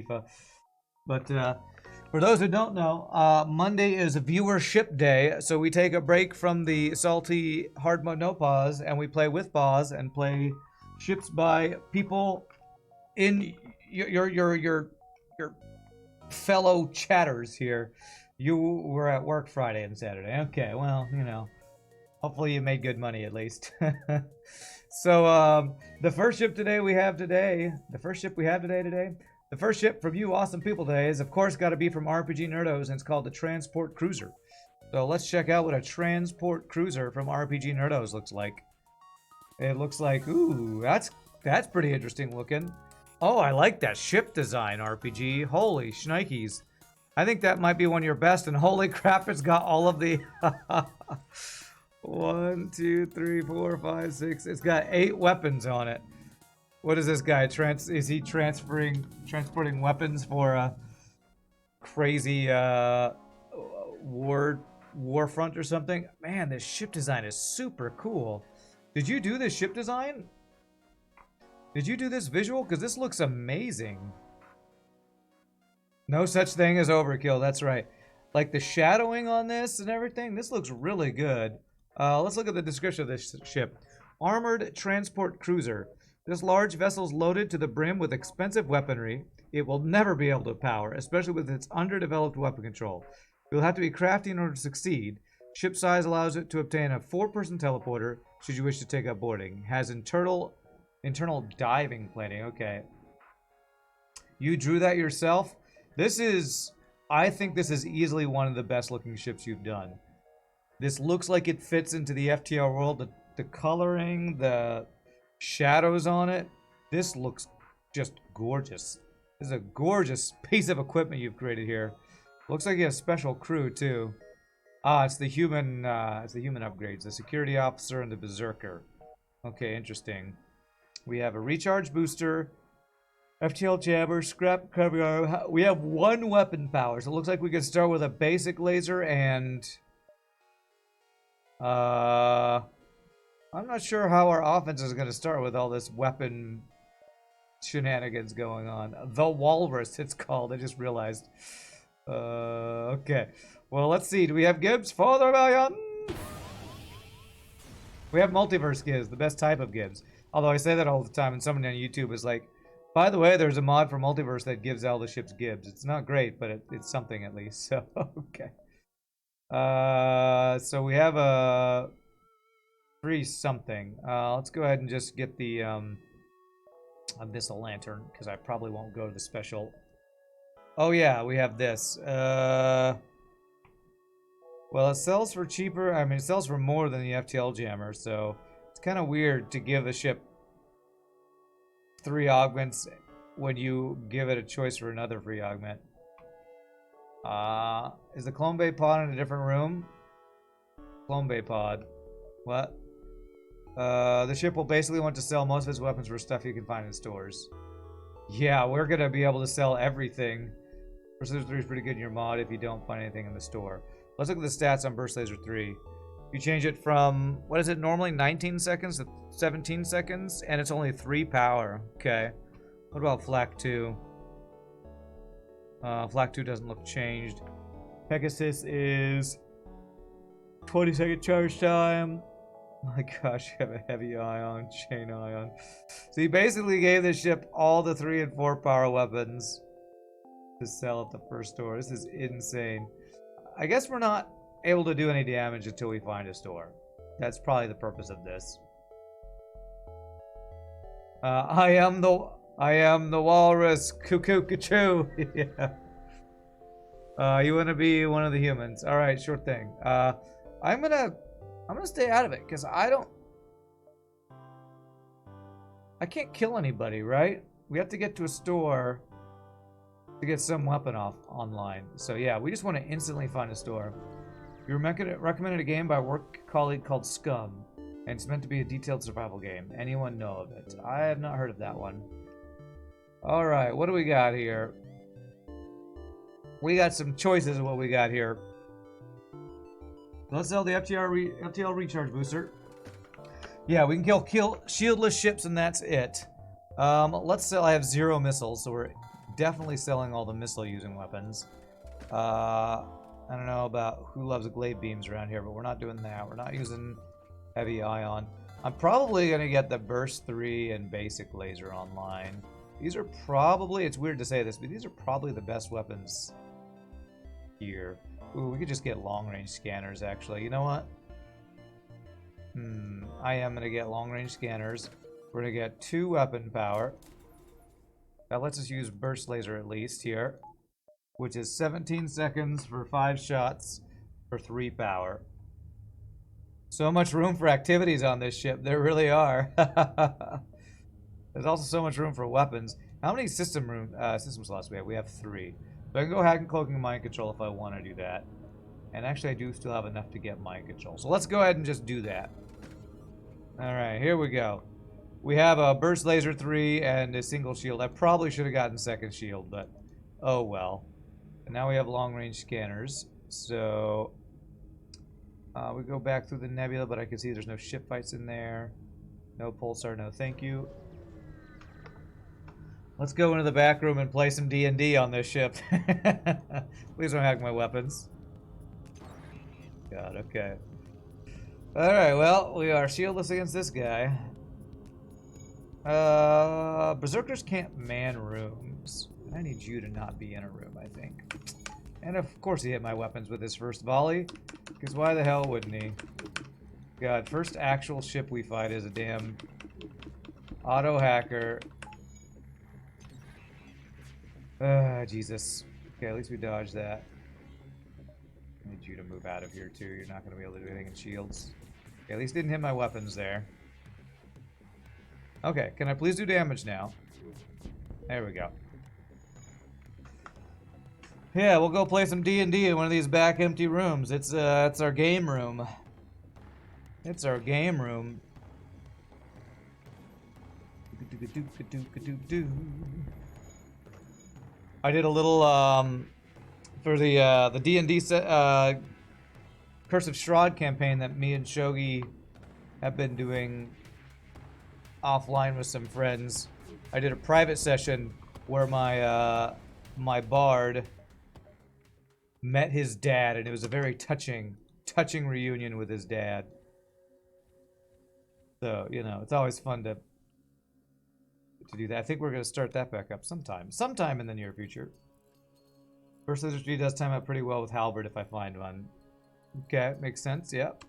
FIFA. But for those who don't know, Monday is viewership day, so we take a break from the salty hard mode no pause, and we play with pause and play ships by people in your fellow chatters here. You were at work Friday and Saturday. Okay, well, you know, hopefully you made good money at least. So the first ship we have today, the first ship from you awesome people today is, of course, got to be from RPGNerdos, and it's called the Transport Cruiser. So let's check out what a Transport Cruiser from RPGNerdos looks like. It looks like, ooh, that's pretty interesting looking. Oh, I like that ship design, RPG. Holy shnikes. I think that might be one of your best, and holy crap, it's got all of the... 1, 2, 3, 4, 5, 6. It's got 8 weapons on it. What is this guy? Is he transporting weapons for a crazy warfront or something? Man, this ship design is super cool. Did you do this ship design? Did you do this visual? Because this looks amazing. No such thing as overkill. That's right. Like the shadowing on this and everything. This looks really good. Let's look at the description of this ship. Armored transport cruiser. This large vessel is loaded to the brim with expensive weaponry. It will never be able to power, especially with its underdeveloped weapon control. It will have to be crafty in order to succeed. Ship size allows it to obtain a 4-person teleporter should you wish to take up boarding. Has internal diving plating. Okay. You drew that yourself? I think this is easily one of the best looking ships you've done. This looks like it fits into the FTL world. The coloring, the shadows on it. This looks just gorgeous. This is a gorgeous piece of equipment you've created here. Looks like you have special crew too. It's the human upgrades. The security officer and the berserker. Okay, interesting. We have a recharge booster, FTL jammer, scrap cover. We have 1 weapon power, so it looks like we could start with a basic laser and I'm not sure how our offense is going to start with all this weapon shenanigans going on. The Walrus, it's called. I just realized. Okay. Well, let's see. Do we have Gibbs for the rebellion? We have multiverse Gibbs, the best type of Gibbs. Although I say that all the time, and someone on YouTube is like, by the way, there's a mod for multiverse that gives all the ships Gibbs. It's not great, but it's something at least. So, okay. So we have a free something. Let's go ahead and just get the Abyssal Lantern, because I probably won't go to the special. Oh yeah, we have this. Well, it sells for cheaper. I mean, it sells for more than the FTL jammer, so it's kind of weird to give a ship 3 augments when you give it a choice for another free augment. Is the Clone Bay pod in a different room? Clone Bay pod. What? The ship will basically want to sell most of its weapons for stuff you can find in stores. Yeah, we're gonna be able to sell everything. Burst Laser 3 is pretty good in your mod if you don't find anything in the store. Let's look at the stats on Burst Laser 3. You change it from, what is it normally, 19 seconds to 17 seconds? And it's only 3 power. Okay. What about Flak 2? Flak 2 doesn't look changed. Pegasus is 20-second charge time. My gosh, you have a heavy ion, chain ion. So you basically gave this ship all the 3 and 4 power weapons to sell at the first store. This is insane. I guess we're not able to do any damage until we find a store. That's probably the purpose of this. I am the Walrus. Cuckoo. Yeah. You want to be one of the humans? All right, sure thing. I'm gonna stay out of it because I can't kill anybody, right? We have to get to a store to get some weapon off online. So yeah, we just want to instantly find a store. You recommended a game by a work colleague called Scum, and it's meant to be a detailed survival game. Anyone know of it? I have not heard of that one. All right, what do we got here? We got some choices of what we got here. Let's sell the FTL recharge booster. Yeah, we can kill shieldless ships, and that's it. Let's sell. I have 0 missiles, so we're definitely selling all the missile-using weapons. I don't know about who loves glade beams around here, but we're not doing that. We're not using heavy ion. I'm probably going to get the burst 3 and basic laser online. These are probably, it's weird to say this, but these are probably the best weapons here. Ooh, we could just get long-range scanners, actually. You know what? I am going to get long-range scanners. We're going to get 2 weapon power. That lets us use burst laser at least here, which is 17 seconds for 5 shots for 3 power. So much room for activities on this ship. There really are. There's also so much room for weapons. How many system slots do we have? We have 3. So I can go hack and cloaking and mind control if I want to do that. And actually I do still have enough to get mind control. So let's go ahead and just do that. Alright, here we go. We have a burst laser 3 and a single shield. I probably should have gotten second shield, but oh well. And now we have long range scanners. So we go back through the nebula, but I can see there's no ship fights in there. No pulsar, no thank you. Let's go into the back room and play some D&D on this ship. Please don't hack my weapons. God, okay. Alright, well, we are shieldless against this guy. Berserkers can't man rooms. I need you to not be in a room, I think. And of course he hit my weapons with his first volley. Because why the hell wouldn't he? God, first actual ship we fight is a damn auto hacker. Jesus. Okay, at least we dodged that. I need you to move out of here too. You're not going to be able to do anything in shields. Okay, at least didn't hit my weapons there. Okay, can I please do damage now? There we go. Yeah, we'll go play some D&D in one of these back empty rooms. It's our game room. It's our game room. I did a little for the D&D Curse of Strahd campaign that me and Shogi have been doing offline with some friends. I did a private session where my bard met his dad, and it was a very touching reunion with his dad. So, you know, it's always fun to do that. I think we're going to start that back up sometime in the near future. First Laser 3 does time out pretty well with Halberd if I find one. Okay, makes sense, yep.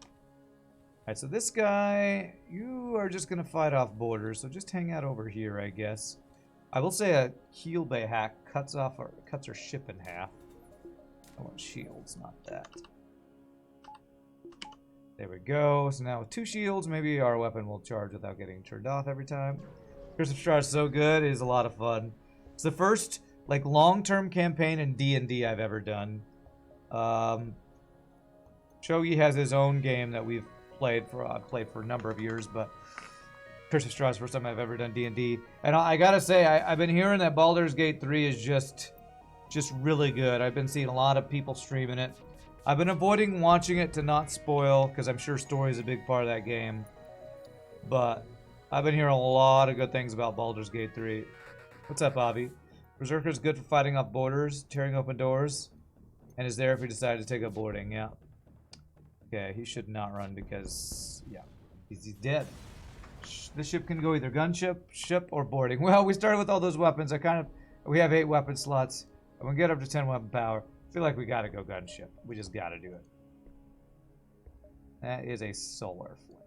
Alright, so this guy, you are just going to fight off borders, so just hang out over here, I guess. I will say a heel bay hack cuts our ship in half. I want shields, not that. There we go. So now with 2 shields, maybe our weapon will charge without getting turned off every time. Curse of Strahd is so good. It is a lot of fun. It's the first like long-term campaign in D&D I've ever done. Shogi has his own game that we've played for a number of years, but Curse of Strahd is the first time I've ever done D&D. And I gotta say, I've been hearing that Baldur's Gate 3 is just really good. I've been seeing a lot of people streaming it. I've been avoiding watching it to not spoil, because I'm sure story is a big part of that game. But I've been hearing a lot of good things about Baldur's Gate 3. What's up, Bobby? Berserker's good for fighting off borders, tearing open doors, and is there if we decide to take up boarding. Yeah. Okay, he should not run because, yeah, he's dead. This ship can go either gunship, ship, or boarding. Well, we started with all those weapons. We have 8 weapon slots. I'm gonna get up to 10 weapon power. I feel like we gotta go gunship. We just gotta do it. That is a solar flare.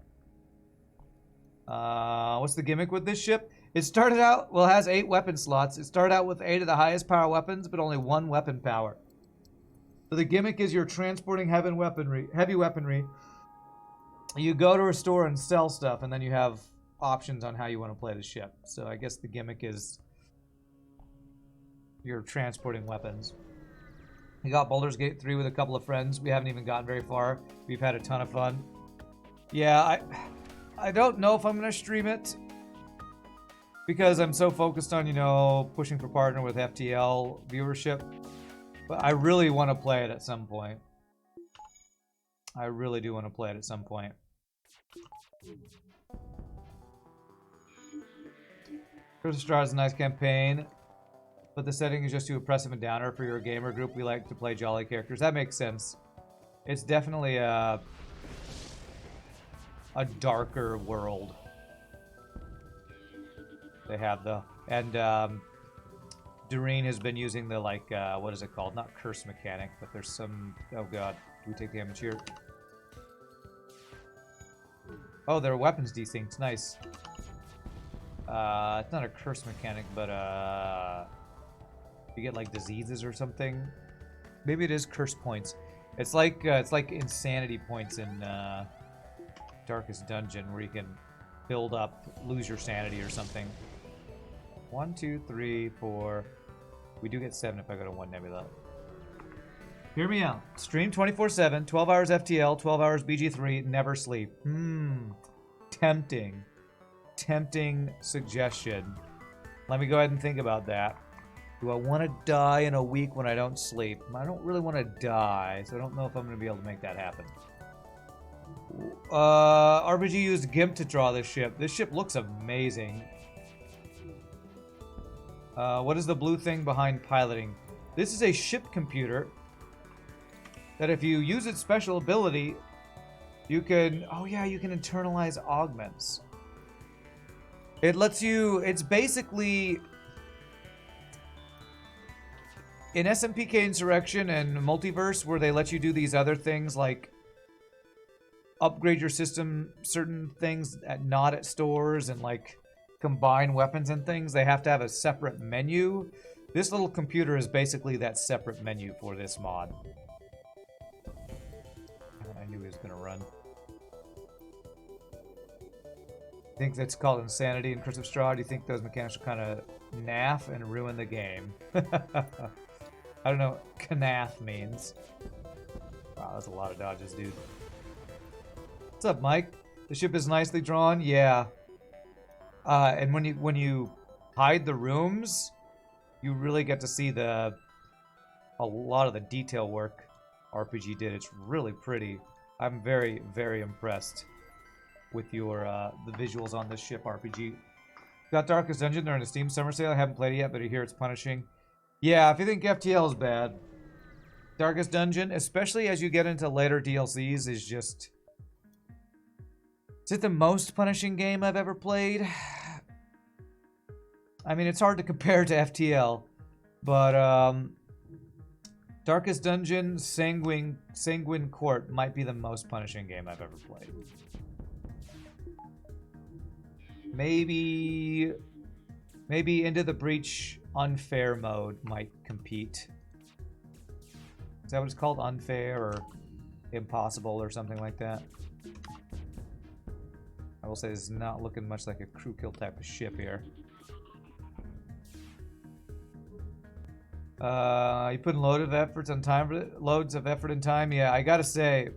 What's the gimmick with this ship? It started out, well, it has 8 weapon slots. It started out with 8 of the highest power weapons, but only 1 weapon power. So the gimmick is you're transporting heavy weaponry. You go to a store and sell stuff, and then you have options on how you want to play the ship. So I guess the gimmick is you're transporting weapons. We got Baldur's Gate 3 with a couple of friends. We haven't even gotten very far. We've had a ton of fun. Yeah, I don't know if I'm going to stream it because I'm so focused on, you know, pushing for partner with FTL viewership. But I really want to play it at some point. I really do want to play it at some point. Curse of Strahd is a nice campaign. but the setting is just too oppressive and downer for your gamer group. We like to play jolly characters. That makes sense. It's definitely a darker world. They have the Doreen has been using the like what is it called? Not curse mechanic, but there's some. Oh god, do we take damage here? Oh, their weapons desyncs. Nice. It's not a curse mechanic, but you get like diseases or something. Maybe it is curse points. It's like insanity points in Darkest Dungeon, where you can build up, lose your sanity or something. 1, 2, 3, 4. We do get 7 if I go to 1 nebula. Hear me out. Stream 24/7, 12 hours FTL, 12 hours BG3, never sleep. Tempting. Tempting suggestion. Let me go ahead and think about that. Do I want to die in a week when I don't sleep? I don't really want to die, so I don't know if I'm going to be able to make that happen. RPG used GIMP to draw this ship. This ship looks amazing. What is the blue thing behind piloting? This is a ship computer that if you use its special ability, you can... Oh yeah, you can internalize augments. It lets you... It's basically... In SMPK Insurrection and Multiverse, where they let you do these other things like upgrade your system, certain things not at stores, and like combine weapons and things, they have to have a separate menu. This little computer is basically that separate menu for this mod. I knew he was gonna run. I think that's called insanity in Curse of Straw. Do you think those mechanics will kind of naff and ruin the game? I don't know what knaff means. Wow, that's a lot of dodges, dude. What's up, Mike? The ship is nicely drawn. Yeah. And when you hide the rooms, you really get to see a lot of the detail work RPG did. It's really pretty. I'm very, very impressed with your the visuals on this ship RPG. Got Darkest Dungeon. They're in a Steam summer sale. I haven't played it yet, but I hear it's punishing. Yeah, if you think FTL is bad, Darkest Dungeon, especially as you get into later DLCs, is just... Is it the most punishing game I've ever played? I mean, it's hard to compare to FTL, but Darkest Dungeon, Sanguine Court might be the most punishing game I've ever played. Maybe Into the Breach Unfair mode might compete. Is that what it's called? Unfair or Impossible or something like that? I will say this is not looking much like a crew kill type of ship here. You put in loads of effort and time. Yeah, I gotta say,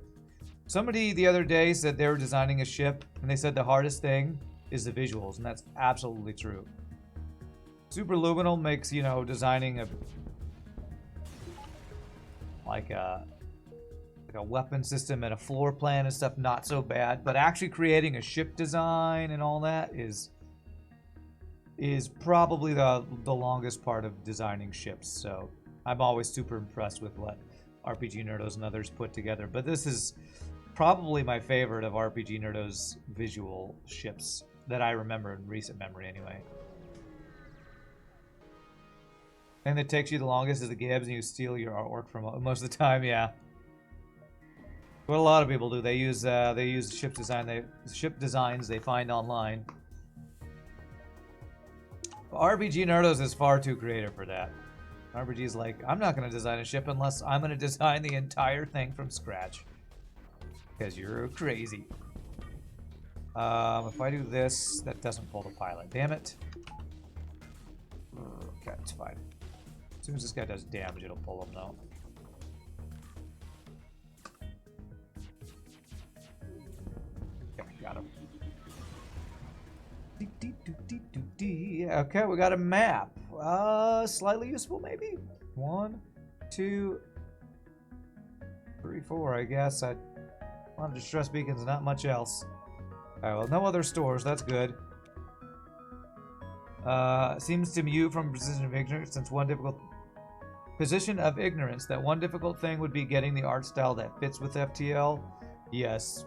somebody the other day said they were designing a ship, and they said the hardest thing is the visuals, and that's absolutely true. Superluminal makes, you know, designing a weapon system and a floor plan and stuff not so bad, but actually creating a ship design and all that is probably the longest part of designing ships. So I'm always super impressed with what RPGNerdos and others put together. But this is probably my favorite of RPGNerdos visual ships that I remember in recent memory anyway. And that takes you the longest is the Gibbs, and you steal your artwork from most of the time. Yeah, what a lot of people do. They use ship designs they find online. But RPGNerdos is far too creative for that. RPG is like, I'm not going to design a ship unless I'm going to design the entire thing from scratch. Because you're crazy. If I do this, that doesn't pull the pilot. Damn it. Okay, it's fine. As soon as this guy does damage, it'll pull him, though. Okay, got him. Okay, we got a map. Slightly useful, maybe? 1, 2, 3, 4, I guess. A lot of distress beacons, not much else. Alright, well, no other stores. That's good. Seems to you from position of ignorance, since one difficult position of ignorance that one difficult thing would be getting the art style that fits with FTL. Yes.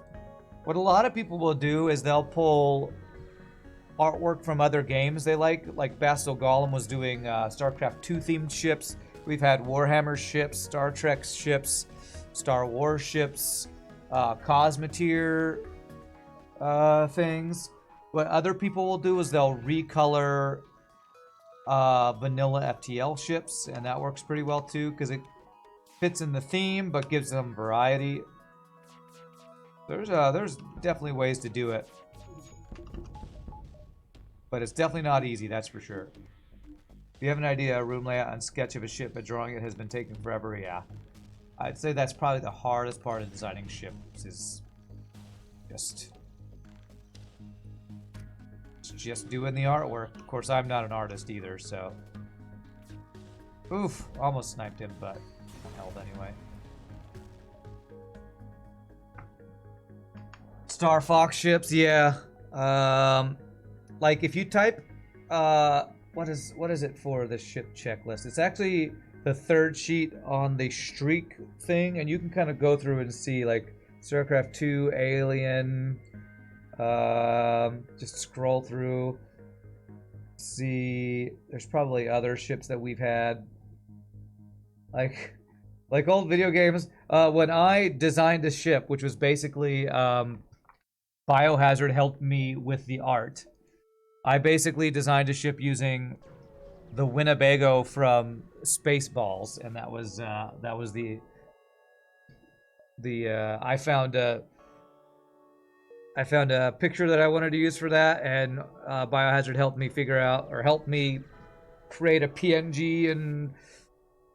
What a lot of people will do is they'll pull artwork from other games they like Bastel Golem was doing StarCraft 2 themed ships. We've had Warhammer ships, Star Trek ships, Star Wars ships, Cosmeteer things. What other people will do is they'll recolor vanilla FTL ships, and that works pretty well too because it fits in the theme but gives them variety. There's definitely ways to do it, but it's definitely not easy, that's for sure. If you have an idea, a room layout and sketch of a ship, but drawing it has been taking forever, yeah. I'd say that's probably the hardest part of designing ships, is just doing the artwork. Of course, I'm not an artist either, so. Oof, almost sniped him, but I held anyway. Star Fox ships, yeah. Like if you type, what is it for the ship checklist? It's actually the third sheet on the streak thing, and you can kind of go through and see like StarCraft 2, Alien. Just scroll through. See, there's probably other ships that we've had. Like old video games. When I designed a ship, which was basically Biohazard helped me with the art. I basically designed a ship using the Winnebago from Spaceballs, and that was I found a picture that I wanted to use for that, and Biohazard helped me figure out, or helped me create a PNG and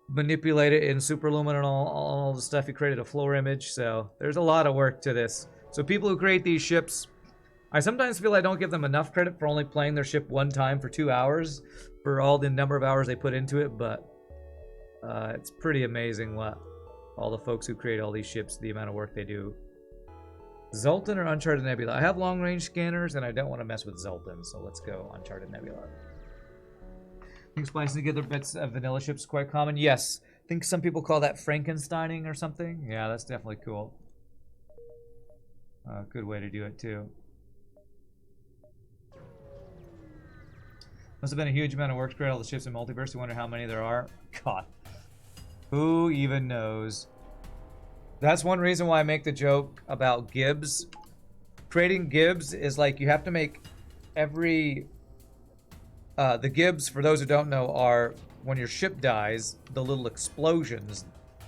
manipulate it in Superlumin and all the stuff. He created a floor image, so there's a lot of work to this. So people who create these ships, I sometimes feel I don't give them enough credit for only playing their ship one time for 2 hours, for all the number of hours they put into it, but it's pretty amazing what all the folks who create all these ships, the amount of work they do. Zoltan or Uncharted Nebula? I have long-range scanners, and I don't want to mess with Zoltan, so let's go Uncharted Nebula. I think splicing together bits of vanilla ships is quite common. Yes. I think some people call that Frankensteining or something. Yeah, that's definitely cool. Good way to do it, too. Must have been a huge amount of work to create all the ships in Multiverse. You wonder how many there are? God. Who even knows? That's one reason why I make the joke about Gibbs. Creating Gibbs is like you have to make every... the Gibbs, for those who don't know, are when your ship dies, the little explosions,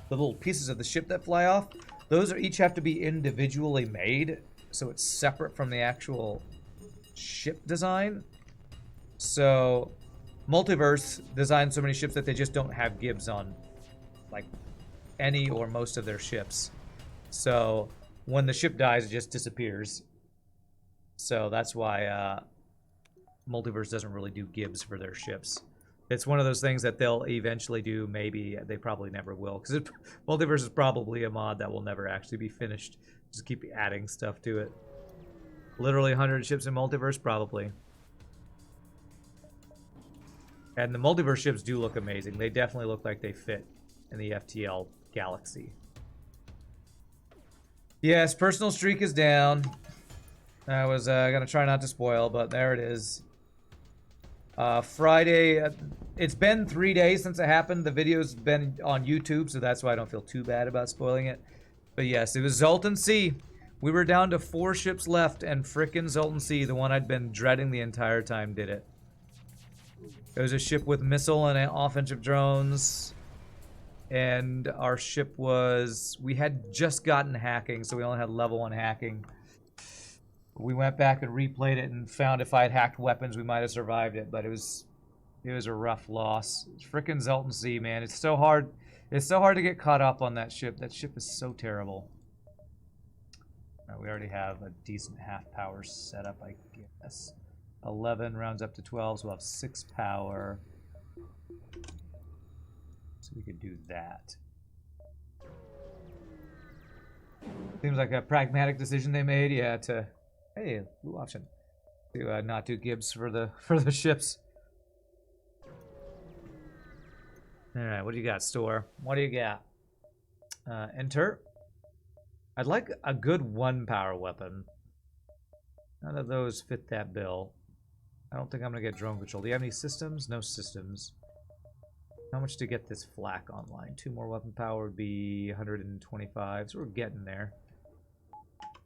the little pieces of the ship that fly off, those are each have to be individually made, so it's separate from the actual ship design. So Multiverse designed so many ships that they just don't have Gibbs on like any or most of their ships. So when the ship dies, it just disappears. So that's why Multiverse doesn't really do Gibbs for their ships. It's one of those things that they'll eventually do. Maybe they probably never will, because Multiverse is probably a mod that will never actually be finished. Just keep adding stuff to it. Literally 100 ships in Multiverse, probably. And the Multiverse ships do look amazing. They definitely look like they fit in the FTL galaxy. Yes, personal streak is down. I was gonna try not to spoil, but there it is. Friday, it's been 3 days since it happened. The video's been on YouTube, so that's why I don't feel too bad about spoiling it. But yes, it was Zoltan C. We were down to 4 ships left, and frickin' Zoltan C, the one I'd been dreading the entire time, did it. It was a ship with missile and offensive drones. And our ship was... We had just gotten hacking, so we only had level 1 hacking. We went back and replayed it and found if I had hacked weapons, we might have survived it. But it was a rough loss. Frickin' Zoltan C, man. It's so hard. It's so hard to get caught up on that ship. That ship is so terrible. We already have a decent half power setup, I guess. 11 rounds up to 12, so we'll have 6 power. So we could do that. Seems like a pragmatic decision they made, yeah, to... Hey, blue option. To not do Gibbs for the ships. Alright, what do you got, store? What do you got? Enter. I'd like a good 1-power weapon. None of those fit that bill. I don't think I'm gonna get drone control. Do you have any systems? No systems. How much to get this flak online? 2 more weapon power would be 125, so we're getting there.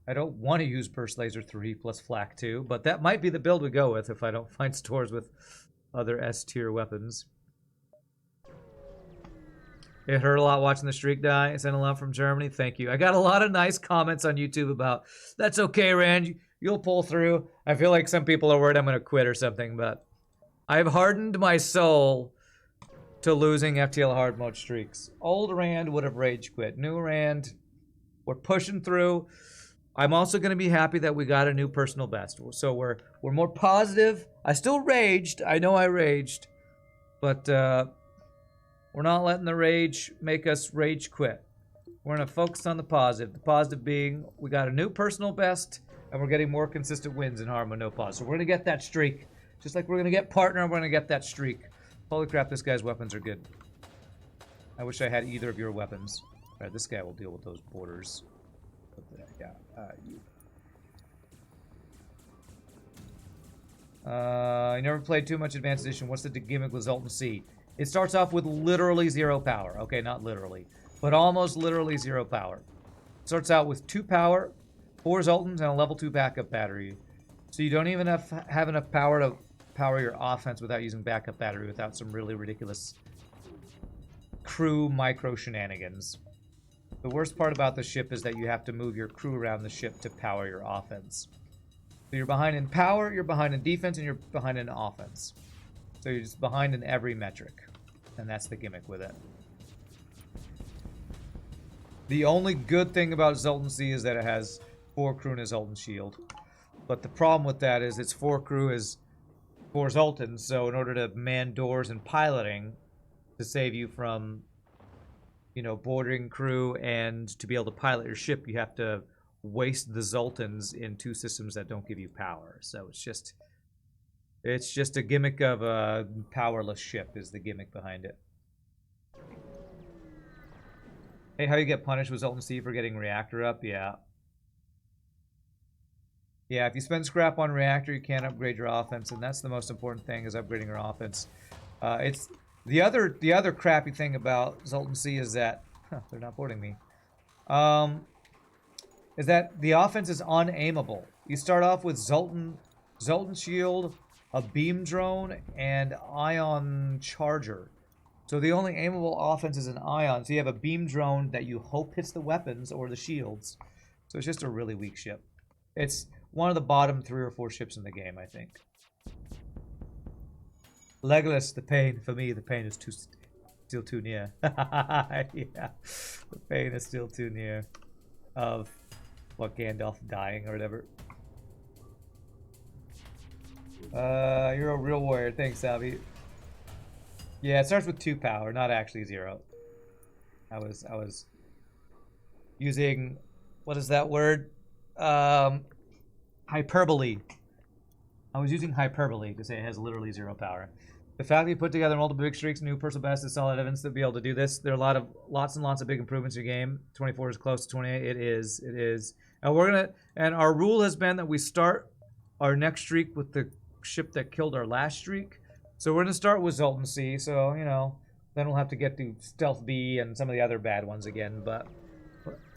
I don't want to use Burst Laser 3 plus flak 2, but that might be the build we go with if I don't find stores with other S-tier weapons. It hurt a lot watching the streak die. I sent a lot from Germany. Thank you. I got a lot of nice comments on YouTube about, that's okay, Rand. You'll pull through. I feel like some people are worried I'm going to quit or something, but I've hardened my soul to losing FTL hard mode streaks. Old Rand would have rage quit. New Rand, we're pushing through. I'm also going to be happy that we got a new personal best. So we're more positive. I still raged. I know I raged. But we're not letting the rage make us rage quit. We're going to focus on the positive. The positive being we got a new personal best and we're getting more consistent wins in hard mode no pause. So we're going to get that streak. Just like we're going to get partner, we're going to get that streak. Holy crap, this guy's weapons are good. I wish I had either of your weapons. Alright, this guy will deal with those borders. Yeah, you. I never played too much Advanced Edition. What's the gimmick with Zoltan C? It starts off with literally 0 power. Okay, not literally, but almost literally 0 power. It starts out with 2 power, 4 Zoltans, and a level 2 backup battery. So you don't even have enough power to power your offense without using backup battery, without some really ridiculous crew micro shenanigans. The worst part about the ship is that you have to move your crew around the ship to power your offense. So you're behind in power, you're behind in defense, and you're behind in offense. So you're just behind in every metric. And that's the gimmick with it. The only good thing about Zoltan C is that it has 4 crew and a Zoltan shield. But the problem with that is its 4 crew is 4 Zoltans, so in order to man doors and piloting to save you from, you know, boarding crew and to be able to pilot your ship, you have to waste the Zoltans in 2 systems that don't give you power. So it's just a gimmick of a powerless ship is the gimmick behind it. Hey, how you get punished with Zoltan C for getting reactor up? Yeah. Yeah, if you spend scrap on reactor, you can't upgrade your offense, and that's the most important thing is upgrading your offense. It's the other crappy thing about Zoltan C is that they're not boarding me. Is that the offense is unaimable. You start off with Zoltan shield, a beam drone, and ion charger. So the only aimable offense is an ion. So you have a beam drone that you hope hits the weapons or the shields. So it's just a really weak ship. It's one of the bottom 3 or 4 ships in the game, I think. Legolas, the pain for me, the pain is still too near. Yeah, the pain is still too near. Of what, Gandalf dying or whatever. You're a real warrior. Thanks, Savi. Yeah, it starts with 2 power, not actually 0. I was using, what is that word? Hyperbole. I was using hyperbole to say it has literally 0 power. The fact that you put together multiple big streaks, new personal best is solid evidence to be able to do this. There are lots and lots of big improvements in your game. 24 is close to 28. It is. And our rule has been that we start our next streak with the ship that killed our last streak. So we're gonna start with Zoltan C. So you know, then we'll have to get to Stealth B and some of the other bad ones again. But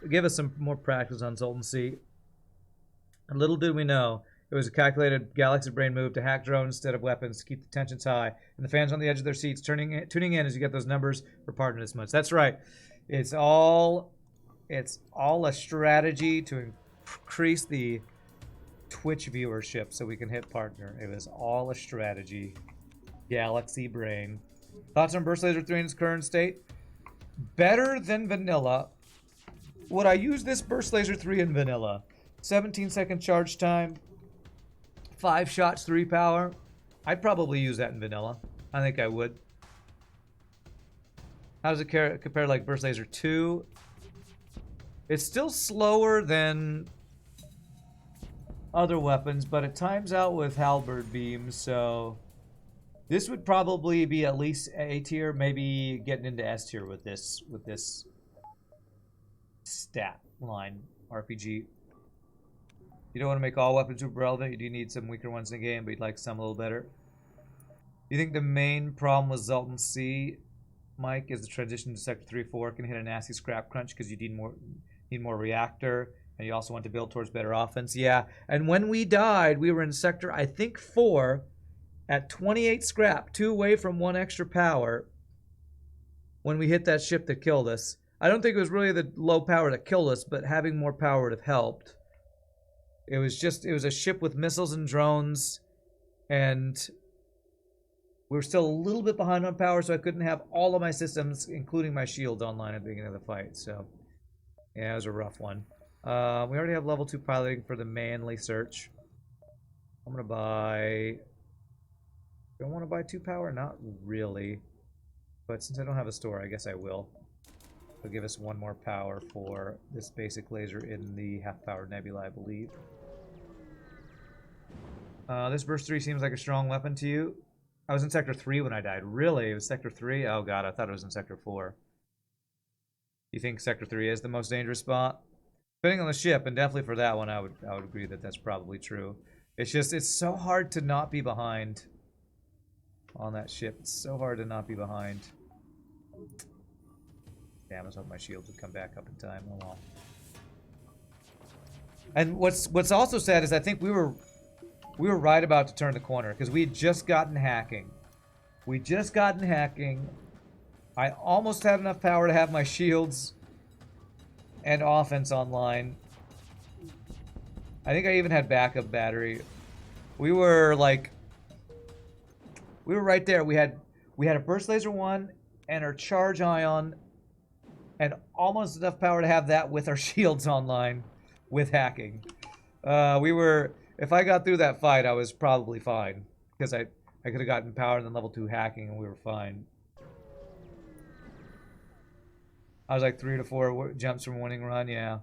give us some more practice on Zoltan C. And little did we know, it was a calculated galaxy brain move to hack drones instead of weapons to keep the tensions high. And the fans on the edge of their seats tuning in as you get those numbers for partner this much. That's right. It's all a strategy to increase the Twitch viewership so we can hit partner. It was all a strategy. Galaxy brain. Thoughts on Burst Laser 3 in its current state? Better than vanilla. Would I use this Burst Laser 3 in vanilla? 17-second charge time, 5 shots, 3 power. I'd probably use that in vanilla. I think I would. How does it compare to like Burst Laser 2? It's still slower than other weapons, but it times out with halberd beams, so This would probably be at least A tier, maybe getting into S tier with this stat line RPG. You don't want to make all weapons super relevant. You do need some weaker ones in the game, but you'd like some a little better. You think the main problem with Zoltan C, Mike, is the transition to Sector 3-4 can hit a nasty scrap crunch because you need more reactor, and you also want to build towards better offense. Yeah, and when we died, we were in Sector, I think, 4 at 28 scrap, 2 away from 1 extra power when we hit that ship that killed us. I don't think it was really the low power that killed us, but having more power would have helped. It was a ship with missiles and drones, and we were still a little bit behind on power, so I couldn't have all of my systems, including my shields, online at the beginning of the fight. So, yeah, it was a rough one. We already have level 2 piloting for the manly search. I'm going to buy... Do I want to buy 2 power? Not really. But since I don't have a store, I guess I will. It'll give us 1 more power for this basic laser in the half-power nebula, I believe. This burst 3 seems like a strong weapon to you. I was in Sector 3 when I died. Really? It was Sector 3? Oh god, I thought it was in Sector 4. You think Sector 3 is the most dangerous spot? Depending on the ship, and definitely for that one, I would agree that that's probably true. It's just, it's so hard to not be behind on that ship. It's so hard to not be behind. Damn, I was hoping my shields would come back up in time. Oh well. And what's also sad is I think we were right about to turn the corner because we had just gotten hacking. We just gotten hacking. I almost had enough power to have my shields and offense online. I think I even had backup battery. We were right there. We had a burst laser 1 and our charge ion and almost enough power to have that with our shields online with hacking. If I got through that fight, I was probably fine because I could have gotten power and then level 2 hacking and we were fine. I was like 3 to 4 jumps from winning run, yeah.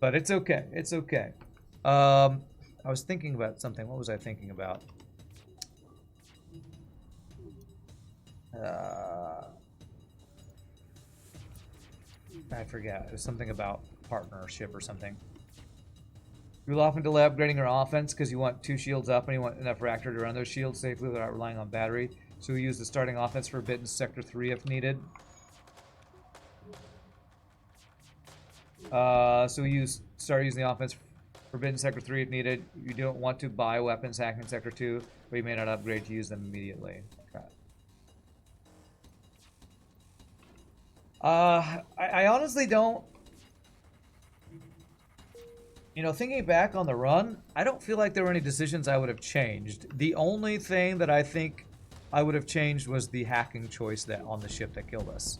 But it's okay. It's okay. I was thinking about something. What was I thinking about? I forget. It was something about partnership or something. You'll often delay upgrading your offense because you want 2 shields up and you want enough reactor to run those shields safely without relying on battery. So we use the starting offense for a bit in Sector 3 if needed. So we start using the offense for a bit in Sector 3 if needed. You don't want to buy weapons hacking in Sector 2, but you may not upgrade to use them immediately. Okay. I honestly don't... You know, thinking back on the run, I don't feel like there were any decisions I would have changed. The only thing that I think I would have changed was the hacking choice that on the ship that killed us.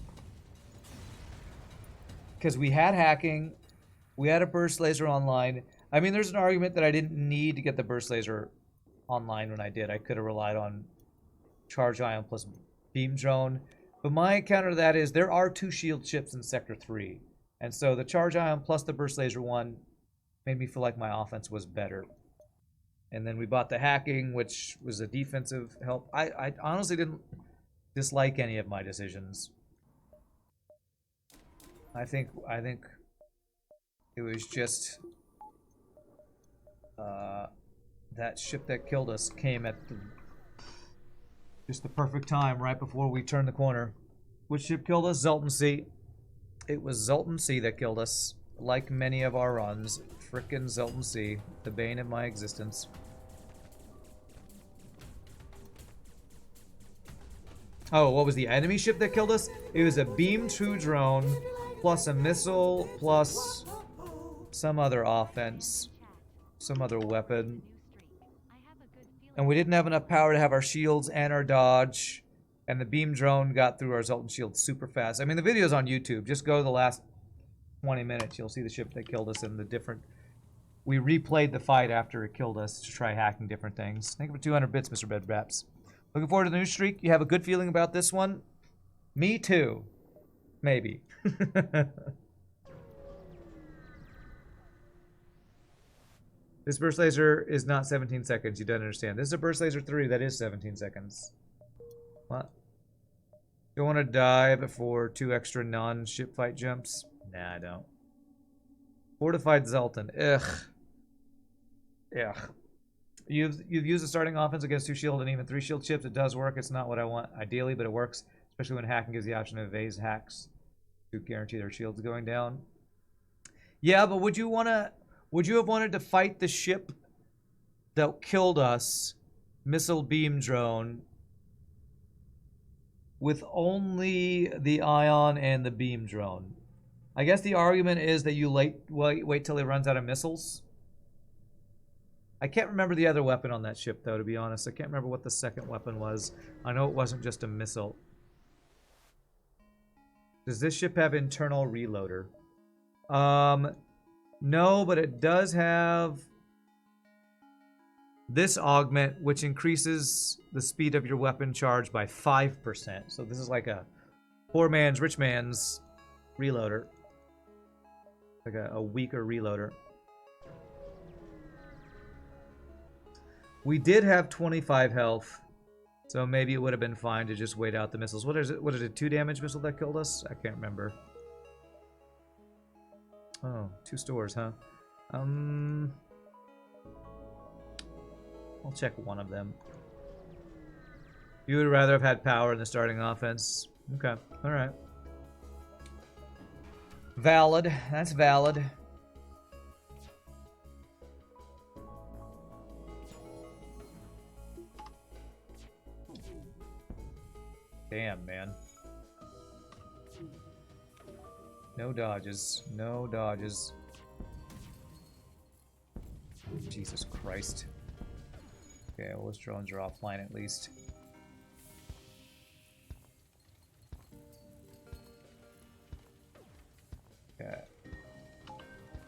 Because we had hacking, we had a burst laser online. I mean, there's an argument that I didn't need to get the burst laser online when I did. I could have relied on charge ion plus beam drone. But my counter to that is there are 2 shield ships in Sector 3. And so the charge ion plus the burst laser 1 made me feel like my offense was better. And then we bought the hacking, which was a defensive help. I honestly didn't dislike any of my decisions. I think it was just that ship that killed us came at just the perfect time right before we turned the corner. Which ship killed us? Zoltan C. It was Zoltan C that killed us. Like many of our runs, frickin' Zoltan C, the bane of my existence. Oh, what was the enemy ship that killed us? It was a beam 2 drone, plus a missile, plus some other offense, some other weapon. And we didn't have enough power to have our shields and our dodge, and the beam drone got through our Zoltan shield super fast. I mean, the video's on YouTube. Just go to the last 20 minutes. You'll see the ship that killed us and the different... We replayed the fight after it killed us to try hacking different things. Thank you for 200 bits, Mr. Bedbraps. Looking forward to the news streak. You have a good feeling about this one? Me too. Maybe. This burst laser is not 17 seconds. You don't understand. This is a burst laser 3 that is 17 seconds. What? Don't want to die before 2 extra non-ship fight jumps? Nah, I don't. Fortified Zoltan. Ugh. Ugh. You've used the starting offense against 2 shield and even 3 shield chips. It does work. It's not what I want ideally, but it works. Especially when hacking gives the option to evade hacks to guarantee their shields going down. Yeah, but would you have wanted to fight the ship that killed us, missile beam drone, with only the ion and the beam drone? I guess the argument is that you wait till it runs out of missiles. I can't remember the other weapon on that ship, though, to be honest. I can't remember what the second weapon was. I know it wasn't just a missile. Does this ship have internal reloader? No, but it does have this augment, which increases the speed of your weapon charge by 5%. So this is like a poor man's, rich man's reloader. Like a weaker reloader. We did have 25 health, so maybe it would have been fine to just wait out the missiles. What is it? What is it? 2 damage missile that killed us? I can't remember. Oh, 2 stores, huh? I'll check one of them. You would rather have had power in the starting offense. Okay, all right. Valid. That's valid. Damn, man. No dodges. No dodges. Jesus Christ. Okay, well, those drones are offline at least. Okay.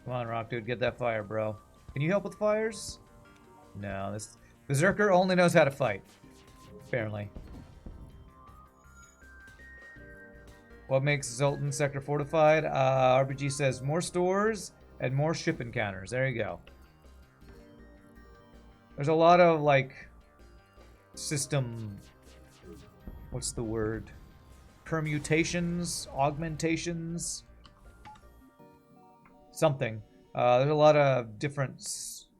Come on, Rock Dude, get that fire, bro. Can you help with fires? No, this Berserker only knows how to fight. Apparently. What makes Zoltan sector fortified? RPG says more stores and more ship encounters. There you go. There's a lot of, like, system... What's the word? Permutations? Augmentations? Something. There's a lot of different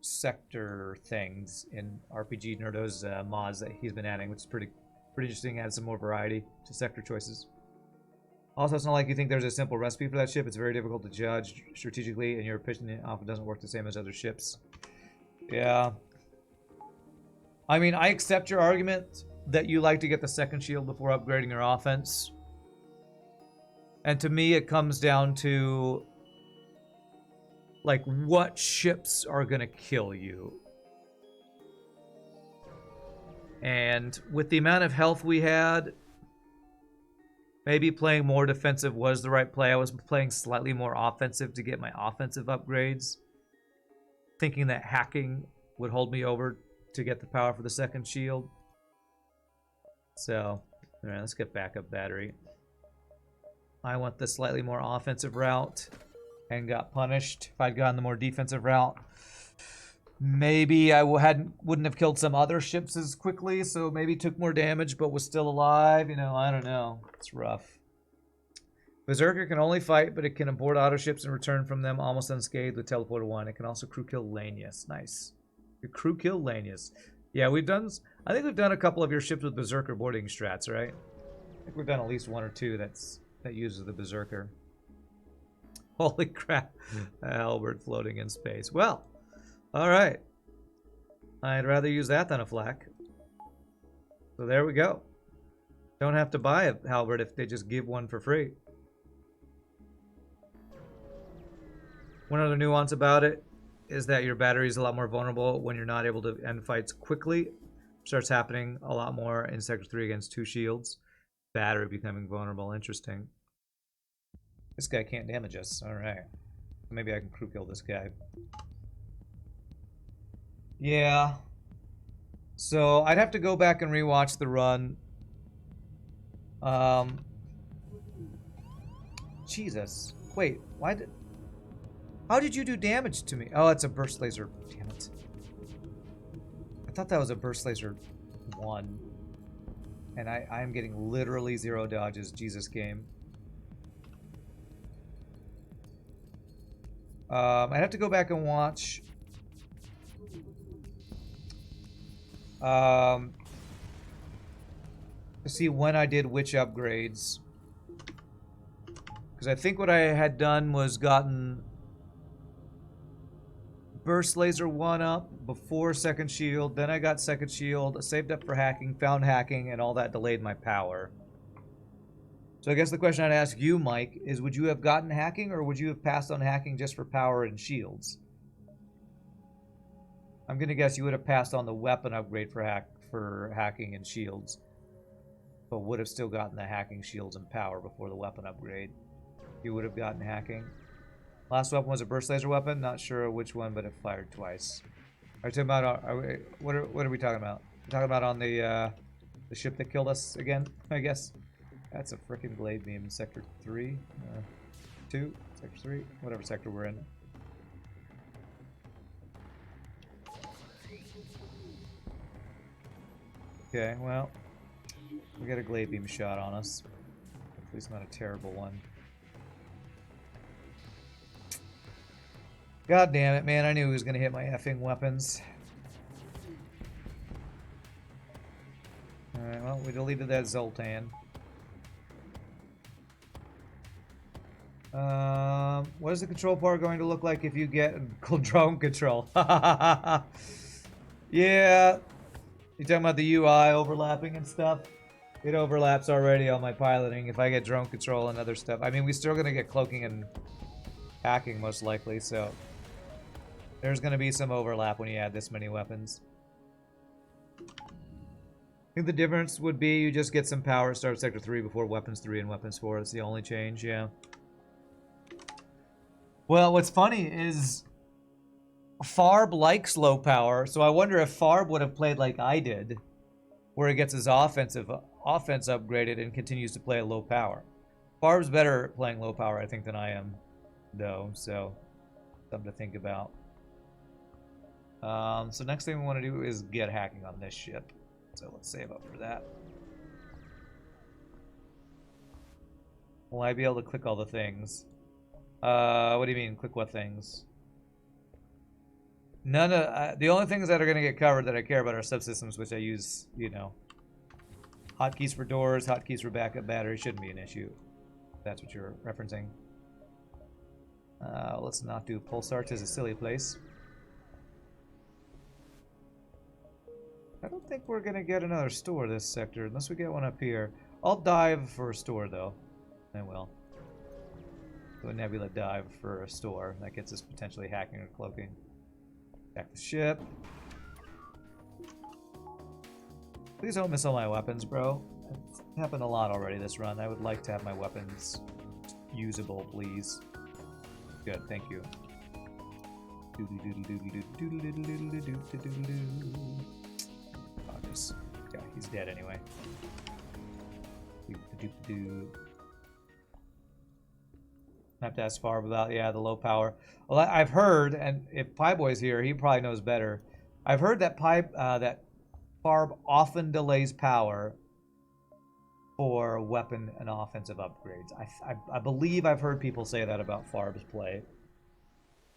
sector things in RPGNerdos mods that he's been adding, which is pretty interesting. Adds some more variety to sector choices. Also, it's not like you think there's a simple recipe for that ship. It's very difficult to judge strategically, and your opinion often doesn't work the same as other ships. Yeah. I mean, I accept your argument that you like to get the second shield before upgrading your offense. And to me, it comes down to, like, what ships are going to kill you. And with the amount of health we had, maybe playing more defensive was the right play. I was playing slightly more offensive to get my offensive upgrades, thinking that hacking would hold me over to get the power for the second shield. So, all right, let's get backup battery. I went the slightly more offensive route and got punished. If I'd gone the more defensive route, maybe I wouldn't have killed some other ships as quickly, so maybe took more damage but was still alive. You know, I don't know. It's rough. Berserker can only fight, but it can abort auto ships and return from them almost unscathed with Teleporter 1. It can also crew kill Lanius. Nice. You crew kill Lanius. Yeah, I think we've done a couple of your ships with Berserker boarding strats, right? I think we've done at least 1 or 2 that uses the Berserker. Holy crap. Halberd floating in space. Well, alright. I'd rather use that than a flak. So there we go. Don't have to buy a halberd if they just give one for free. One other nuance about it is that your battery is a lot more vulnerable when you're not able to end fights quickly. Starts happening a lot more in Sector 3 against 2 shields. Battery becoming vulnerable. Interesting. This guy can't damage us. Alright. Maybe I can crew kill this guy. Yeah. So I'd have to go back and rewatch the run. Jesus. Wait, why did... How did you do damage to me? Oh, it's a burst laser. Damn it. I thought that was a burst laser 1. And I'm getting literally 0 dodges. Jesus game. I'd have to go back and watch. To see when I did which upgrades. Because I think what I had done was gotten Burst Laser 1 up before second shield, then I got second shield, saved up for hacking, found hacking, and all that delayed my power. So I guess the question I'd ask you, Mike, is would you have gotten hacking, or would you have passed on hacking just for power and shields? I'm gonna guess you would have passed on the weapon upgrade for hacking and shields, but would have still gotten the hacking, shields, and power before the weapon upgrade. You would have gotten hacking. Last weapon was a burst laser weapon. Not sure which one, but it fired twice. Are you talking about? What are we talking about? We're talking about on the ship that killed us again, I guess. That's a freaking blade beam in sector 3, 2, sector 3, whatever sector we're in. Okay, well, we got a glade beam shot on us. Hopefully it's not a terrible one. God damn it, man. I knew he was going to hit my effing weapons. Alright, well, we deleted that Zoltan. What is the control part going to look like if you get drone control? Yeah. You talking about the UI overlapping and stuff? It overlaps already on my piloting if I get drone control and other stuff. I mean, we're still going to get cloaking and hacking most likely, so there's going to be some overlap when you add this many weapons. I think the difference would be you just get some power, start Sector 3 before Weapons 3 and Weapons 4. That's the only change, yeah. Well, what's funny is Farb likes low power, so I wonder if Farb would have played like I did, where he gets his offense upgraded and continues to play at low power. Farb's better at playing low power, I think, than I am, though, so something to think about. So next thing we want to do is get hacking on this ship. So let's save up for that. Will I be able to click all the things? What do you mean, click what things? None of the only things that are going to get covered that I care about are subsystems, which I use, you know. Hotkeys for doors, hotkeys for backup battery shouldn't be an issue. If that's what you're referencing. Let's not do Pulsar. It's a silly place. I don't think we're going to get another store this sector unless we get one up here. I'll dive for a store, though. I will. Do a Nebula dive for a store. That gets us potentially hacking or cloaking. Back the ship. Please don't miss all my weapons, bro. It's happened a lot already this run. I would like to have my weapons usable, please. Good, thank you. Yeah, he's dead anyway. I have to ask Farb about, yeah, the low power. Well, I've heard, and if Pieboy's here, he probably knows better. I've heard that that Farb often delays power for weapon and offensive upgrades. I believe I've heard people say that about Farb's play.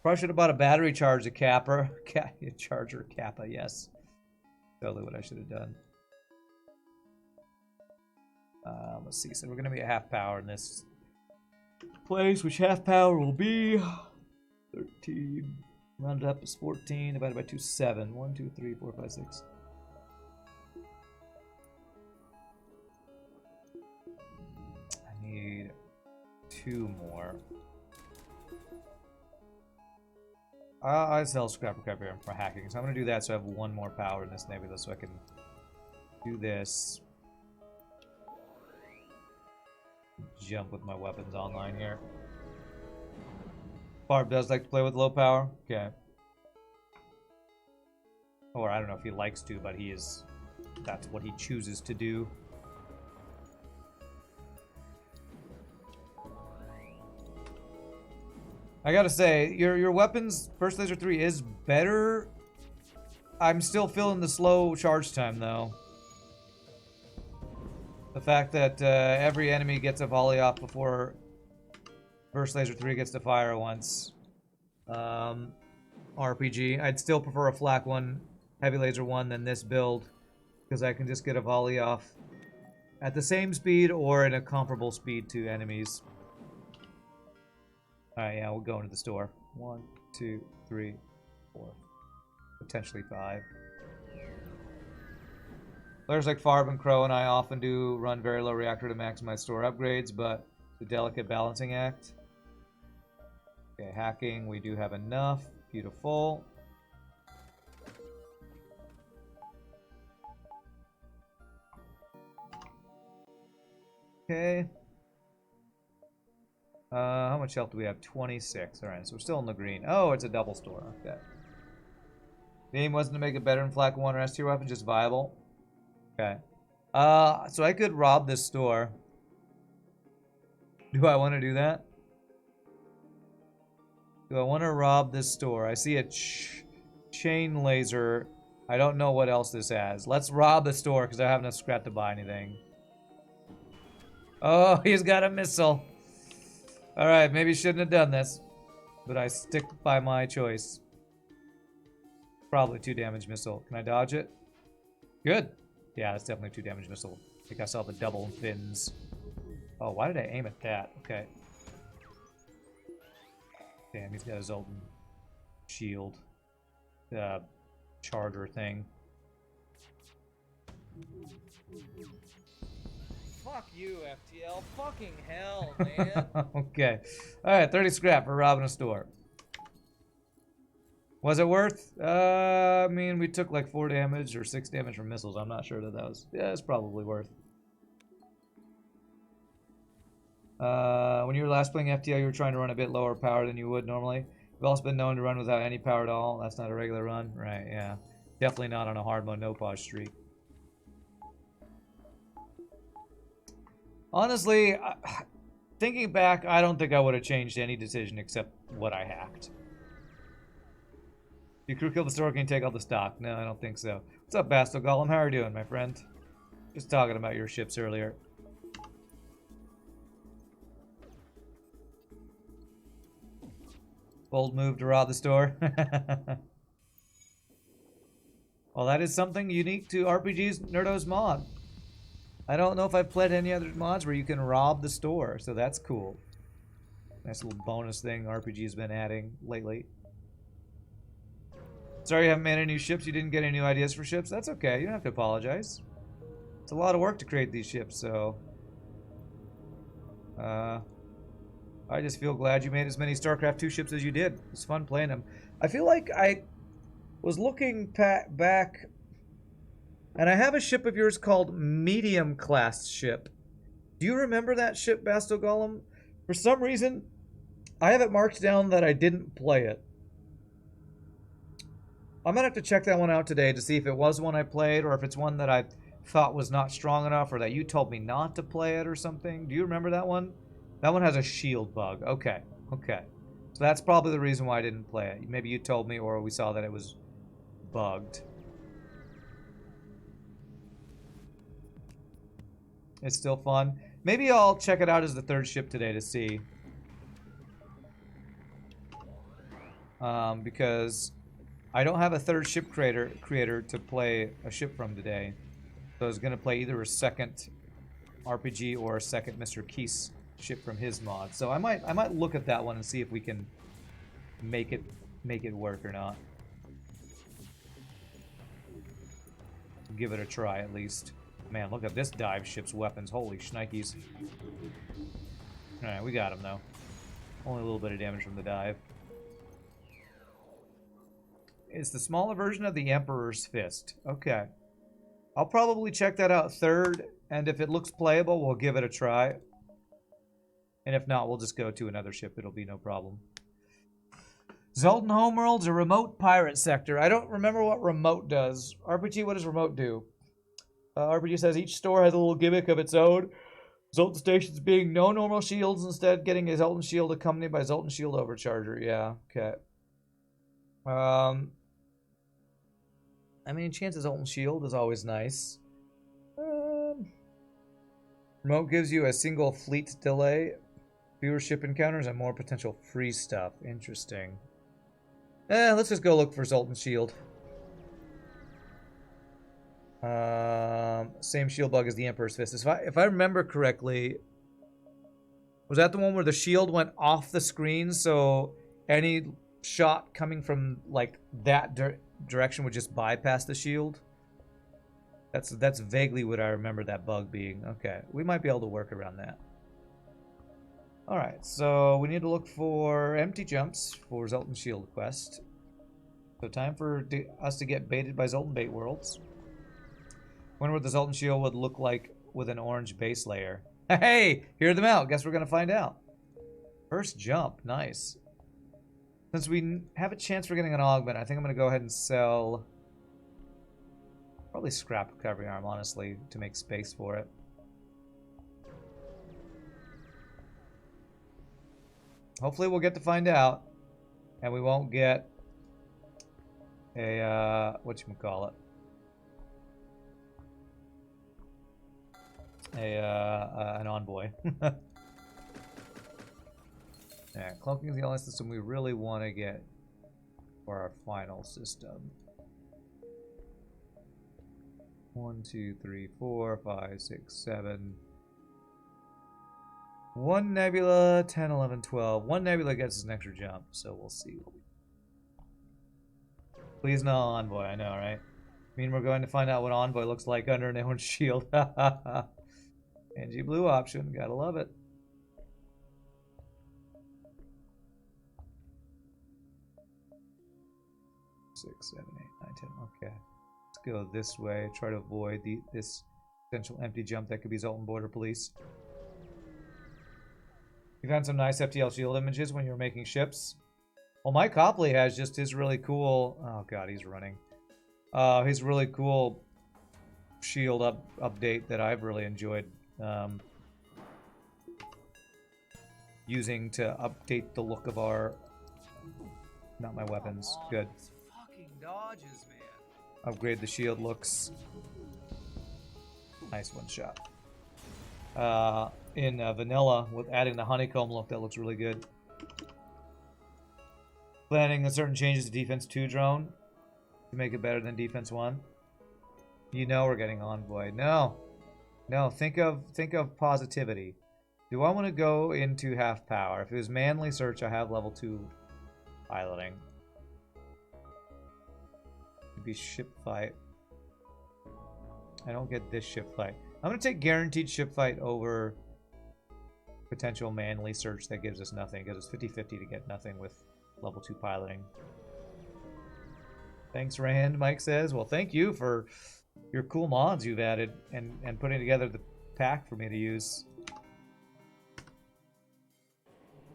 Probably should have bought a battery charger capper. Charger kappa, yes. Totally what I should have done. Let's see. So we're going to be at half power in this place, which half power will be 13. Rounded up is 14. Divided by 2, 7. 1, 2, 3, 4, 5, 6. I need 2 more. I sell scrapper here for hacking, so I'm going to do that so I have 1 more power in this nebula so I can do this. Jump with my weapons online here. Farb does like to play with low power? Okay. Or I don't know if he likes to, but that's what he chooses to do. I gotta say, your weapons, Burst Laser 3 is better. I'm still feeling the slow charge time, though. The fact that every enemy gets a volley off before Burst Laser 3 gets to fire once. RPG. I'd still prefer a flak one, heavy laser one, than this build, because I can just get a volley off at the same speed or in a comparable speed to enemies. Alright, yeah, we'll go into the store. 1, 2, 3, 4. Potentially 5. Players like Farb and Crow and I often do run very low reactor to maximize store upgrades, but it's a delicate balancing act. Okay, hacking, we do have enough. Beautiful. Okay. How much health do we have? 26. Alright, so we're still in the green. Oh, it's a double store. Okay. The aim wasn't to make it better in Flak 1 or S tier weapons, just viable. Okay. So I could rob this store. Do I want to do that? Do I want to rob this store? I see a chain laser. I don't know what else this has. Let's rob the store because I have enough scrap to buy anything. Oh, he's got a missile. Alright, maybe shouldn't have done this. But I stick by my choice. Probably 2 damage missile. Can I dodge it? Good. Yeah, that's definitely 2 damage missile. I think I saw the double fins. Oh, why did I aim at that? Okay. Damn, he's got his Zoltan shield. Charger thing. Fuck you, FTL. Fucking hell, man. Okay. Alright, 30 scrap for robbing a store. Was it worth? I mean, we took like 4 damage or 6 damage from missiles. I'm not sure that was... Yeah, it's probably worth. When you were last playing FTL, you were trying to run a bit lower power than you would normally. You've also been known to run without any power at all. That's not a regular run. Right, yeah. Definitely not on a hard mode no pause streak. Honestly, thinking back, I don't think I would have changed any decision except what I hacked. Your crew killed the store, can you take all the stock? No, I don't think so. What's up, Basto Golem? How are you doing, my friend? Just talking about your ships earlier. Bold move to rob the store. Well, that is something unique to RPGNerdos mod. I don't know if I've played any other mods where you can rob the store, so that's cool. Nice little bonus thing RPG's been adding lately. Sorry you haven't made any new ships, you didn't get any new ideas for ships. That's okay, you don't have to apologize. It's a lot of work to create these ships, so... I just feel glad you made as many StarCraft 2 ships as you did. It was fun playing them. I feel like I was looking back... And I have a ship of yours called Medium Class Ship. Do you remember that ship, Basto Golem? For some reason, I have it marked down that I didn't play it. I'm going to have to check that one out today to see if it was one I played or if it's one that I thought was not strong enough or that you told me not to play it or something. Do you remember that one? That one has a shield bug. Okay, okay. So that's probably the reason why I didn't play it. Maybe you told me or we saw that it was bugged. It's still fun. Maybe I'll check it out as the 3rd ship today to see. Because I don't have a 3rd ship creator to play a ship from today. So I was going to play either a 2nd RPG or a 2nd Mr. Keese ship from his mod. So I might look at that one and see if we can make it work or not. Give it a try at least. Man, look at this dive ship's weapons. Holy shnikes. Alright, we got him, though. Only a little bit of damage from the dive. It's the smaller version of the Emperor's Fist. Okay. I'll probably check that out 3rd, and if it looks playable, we'll give it a try. And if not, we'll just go to another ship. It'll be no problem. Zoltan Homeworld's a remote pirate sector. I don't remember what remote does. RPG, what does remote do? RPG says each store has a little gimmick of its own. Zoltan stations being no normal shields, instead getting a Zoltan shield accompanied by Zoltan shield overcharger. Yeah, okay. I mean, chances Zoltan shield is always nice. Remote gives you a single fleet delay, fewer ship encounters, and more potential free stuff. Interesting. Let's just go look for Zoltan shield. Same shield bug as the Emperor's Fist. If I remember correctly, was that the one where the shield went off the screen, so any shot coming from like that direction would just bypass the shield? That's vaguely what I remember that bug being. Okay, we might be able to work around that. All right, so we need to look for empty jumps for Zoltan Shield quest. So time for us to get baited by Zoltan Bait Worlds. Wonder what the Zoltan Shield would look like with an orange base layer. Hey, hear them out. Guess we're gonna find out. First jump, nice. Since we have a chance for getting an augment, I think I'm gonna go ahead and sell. Probably scrap recovery arm, honestly, to make space for it. Hopefully we'll get to find out, and we won't get a whatchamacallit, an envoy. Yeah, cloaking is the only system we really want to get for our final system. 1, 2, 3, 4, 5, 6, 7. 1 nebula, 10, 11, 12. 1 nebula gets us an extra jump, so we'll see. Please no envoy, I know, right? I mean, we're going to find out what envoy looks like under an orange shield. NG blue option, gotta love it. Six, 7, 8, 9, 10. Okay, let's go this way. Try to avoid this potential empty jump that could be Zoltan Border Police. You found some nice FTL shield images when you were making ships. Well, Mike Copley has just his really cool. Oh god, he's running. His really cool shield update that I've really enjoyed using to update the look of our. Not my weapons. Good. Dodges, man. Upgrade the shield looks. Nice one shot. In vanilla, with adding the honeycomb look, that looks really good. Planning a certain changes to Defense 2 drone to make it better than Defense 1. You know we're getting envoy. No. No, think of positivity. Do I want to go into half power? If it was manly search, I have level 2 piloting. Be ship fight. I don't get this ship fight. I'm gonna take guaranteed ship fight over potential manly search that gives us nothing, because it's 50-50 to get nothing with level 2 piloting. Thanks, Rand, Mike says. Well, thank you for your cool mods you've added and putting together the pack for me to use.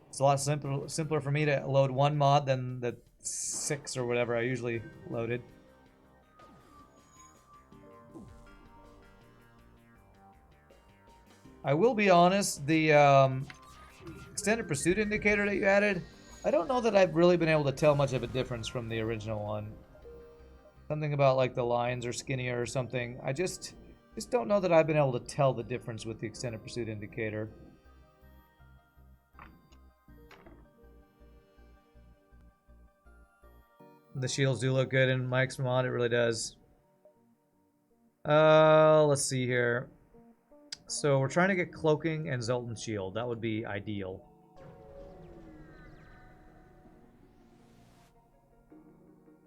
It's a lot simpler for me to load one mod than the 6 or whatever I usually loaded. I will be honest, the extended pursuit indicator that you added, I don't know that I've really been able to tell much of a difference from the original one. Something about like the lines are skinnier or something. I just don't know that I've been able to tell the difference with the extended pursuit indicator. The shields do look good in Mike's mod, it really does. Let's see here. So we're trying to get cloaking and Zoltan shield. That would be ideal.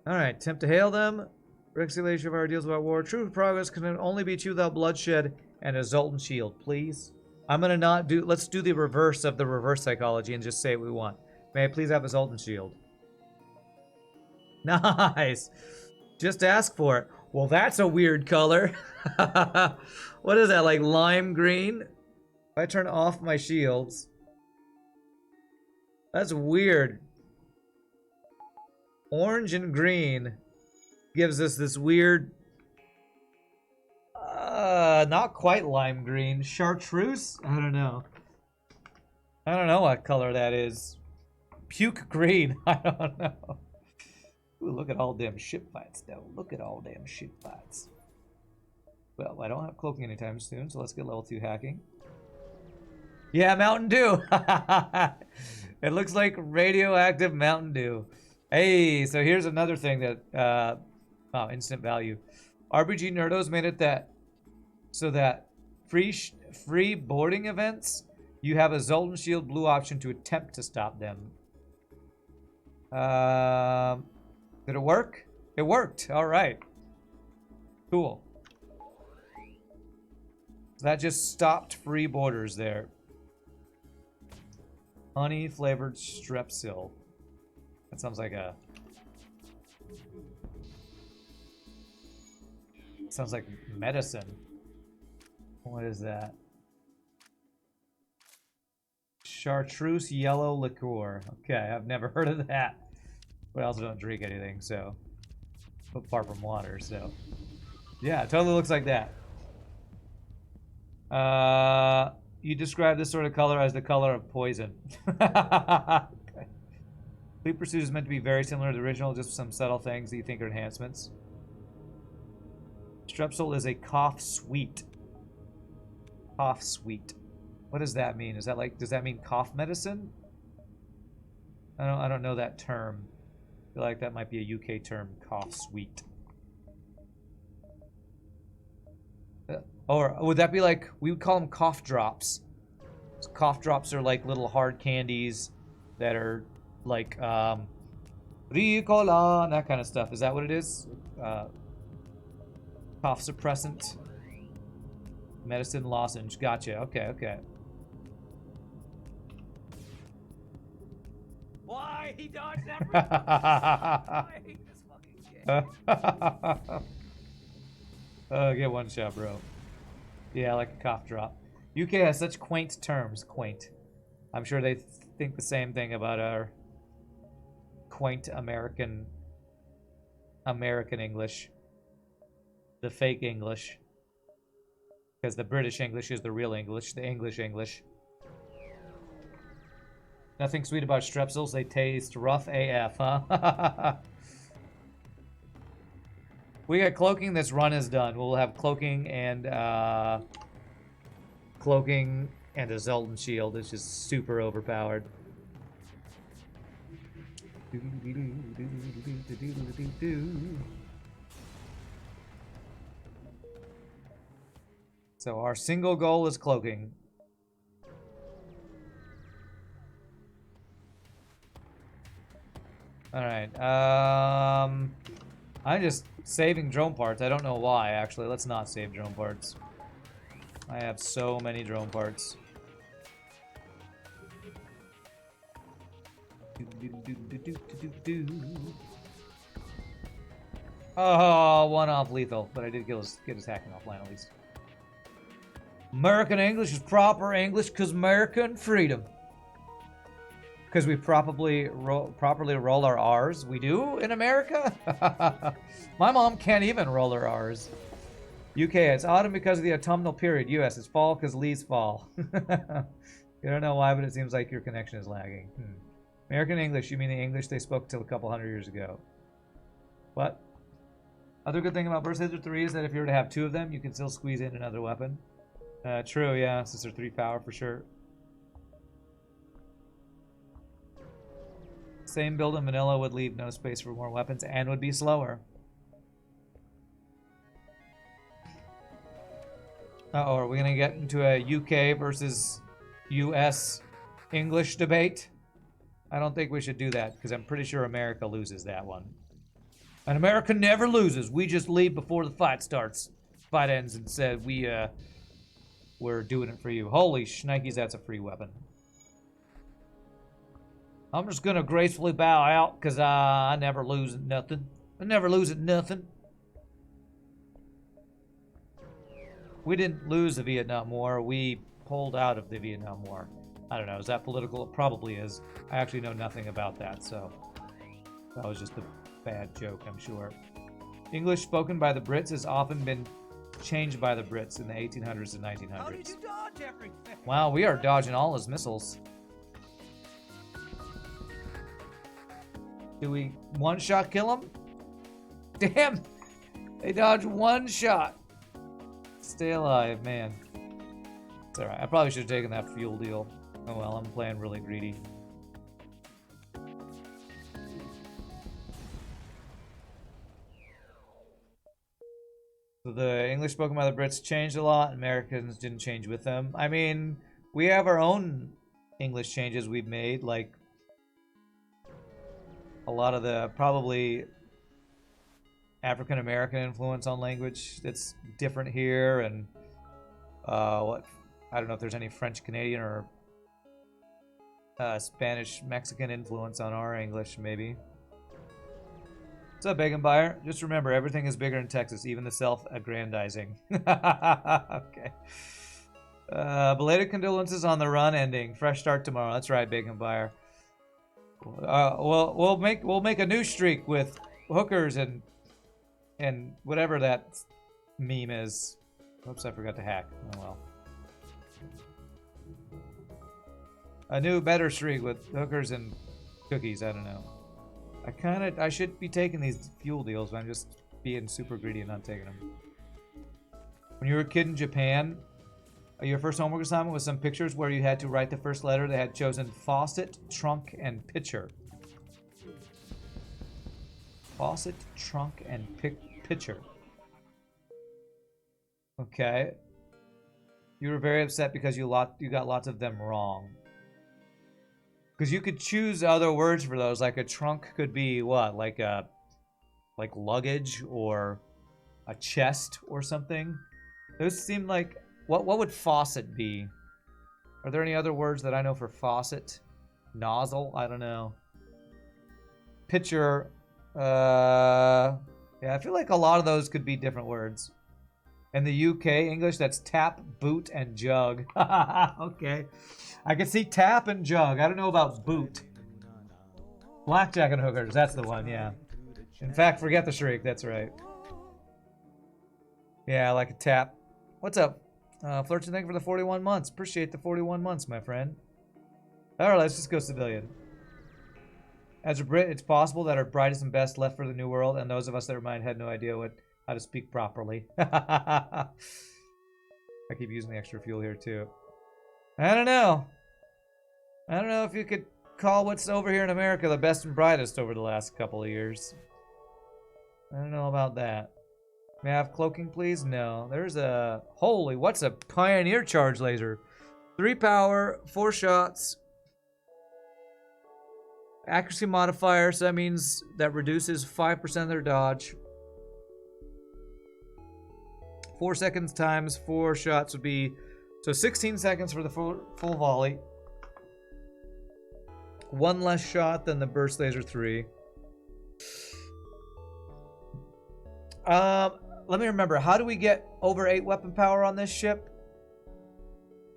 Alright, attempt to hail them. Reconciliation of our ideals about war. True progress can only be achieved without bloodshed and a Zoltan shield, please. I'm gonna not do. Let's do the reverse of the reverse psychology and just say what we want. May I please have a Zoltan shield? Nice. Just ask for it. Well, that's a weird color. What is that, like lime green? If I turn off my shields. That's weird. Orange and green gives us this weird... Not quite lime green. Chartreuse? I don't know. I don't know what color that is. Puke green. I don't know. Ooh, look at all them ship fights, though. Look at all them ship fights. Well, I don't have cloaking anytime soon, so let's get level 2 hacking. Yeah, Mountain Dew! It looks like radioactive Mountain Dew. Hey, so here's another thing that, oh, instant value. RPGNerdos made it that, so that free boarding events, you have a Zoltan Shield blue option to attempt to stop them. Did it work? It worked. All right. Cool. That just stopped free borders there. Honey flavored strepsil. That sounds like a... Sounds like medicine. What is that? Chartreuse yellow liqueur. Okay, I've never heard of that. But I also don't drink anything, so... apart from water, so... yeah, it totally looks like that. You describe this sort of color as the color of poison. Okay. Fleet Pursuit is meant to be very similar to the original, just some subtle things that you think are enhancements. Strepsil is a cough sweet. Cough sweet. What does that mean? Is that like, does that mean cough medicine? I don't know that term. I feel like that might be a UK term, cough sweet. Or would that be like, we would call them cough drops. Cough drops are like little hard candies that are like Ricola and that kind of stuff. Is that what it is? Cough suppressant. Medicine lozenge. Gotcha. Okay, okay. Why? He dodged everything. I hate this fucking game. Get one shot, bro. Yeah, like a cough drop. UK has such quaint terms. Quaint. I'm sure they think the same thing about our quaint American English. The fake English. Because the British English is the real English. The English English. Nothing sweet about strepsils. They taste rough AF, huh? We got cloaking. This run is done. We'll have cloaking and a Zoltan shield. It's just super overpowered. So our single goal is cloaking. All right. I'm just saving drone parts. I don't know why, actually. Let's not save drone parts. I have so many drone parts. Oh, one off lethal, but I did get his hacking offline at least. American English is proper English because American freedom. Because we properly roll our R's. We do in America? My mom can't even roll her R's. UK, it's autumn because of the autumnal period. US, it's fall because leaves fall. You don't know why, but it seems like your connection is lagging. American English, you mean the English they spoke till a couple hundred years ago. What? Other good thing about Burst Laser 3 is that if you were to have two of them, you can still squeeze in another weapon. True, yeah, since they're 3 power for sure. Same build in vanilla would leave no space for more weapons and would be slower. Uh-oh, are we going to get into a UK versus US English debate? I don't think we should do that, because I'm pretty sure America loses that one. And America never loses. We just leave before the fight starts. Fight ends and said, we're doing it for you. Holy shnikes, that's a free weapon. I'm just going to gracefully bow out, because I never lose at nothing. I never lose at nothing. We didn't lose the Vietnam War. We pulled out of the Vietnam War. I don't know. Is that political? It probably is. I actually know nothing about that, so that was just a bad joke, I'm sure. English spoken by the Brits has often been changed by the Brits in the 1800s and How did 1900s. you dodge everything? Wow, we are dodging all his missiles. Do we one-shot kill him? Damn! They dodged one shot. Stay alive, man. It's alright. I probably should have taken that fuel deal. Oh well, I'm playing really greedy. So the English spoken by the Brits changed a lot. Americans didn't change with them. I mean, we have our own English changes we've made, like a lot of the probably African American influence on language that's different here, and what I don't know if there's any French Canadian or Spanish Mexican influence on our English, maybe. What's up, Bacon Buyer? Just remember, everything is bigger in Texas, even the self-aggrandizing. Okay. Belated condolences on the run ending. Fresh start tomorrow. That's right, Bacon Buyer. We'll make a new streak with hookers and whatever that meme is. Oops, I forgot to hack. Oh well. A new better streak with hookers and cookies. I don't know. I should be taking these fuel deals, but I'm just being super greedy and not taking them. When you were a kid in Japan, your first homework assignment was some pictures where you had to write the first letter. They had chosen faucet, trunk, and pitcher. Faucet, trunk, and pitcher. Okay. You were very upset because you got lots of them wrong. Because you could choose other words for those. Like a trunk could be what? Like luggage or a chest or something. Those seem like what would faucet be? Are there any other words that I know for faucet? Nozzle? I don't know. Pitcher. Yeah, I feel like a lot of those could be different words. In the UK English, that's tap, boot, and jug. Okay. I can see tap and jug. I don't know about boot. Blackjack and hookers. That's the one, yeah. In fact, forget the shriek. That's right. Yeah, I like a tap. What's up? Flirtin, thank you for the 41 months. Appreciate the 41 months, my friend. Alright, let's just go civilian. As a Brit, it's possible that our brightest and best left for the New World, and those of us that remained had no idea how to speak properly. I keep using the extra fuel here, too. I don't know. I don't know if you could call what's over here in America the best and brightest over the last couple of years. I don't know about that. May I have cloaking, please? No. There's a... Holy, what's a Pioneer charge laser? 3 power, 4 shots. Accuracy modifier, so that means that reduces 5% of their dodge. 4 seconds times 4 shots would be... So 16 seconds for the full volley. 1 less shot than the burst laser 3. Let me remember. How do we get over 8 weapon power on this ship?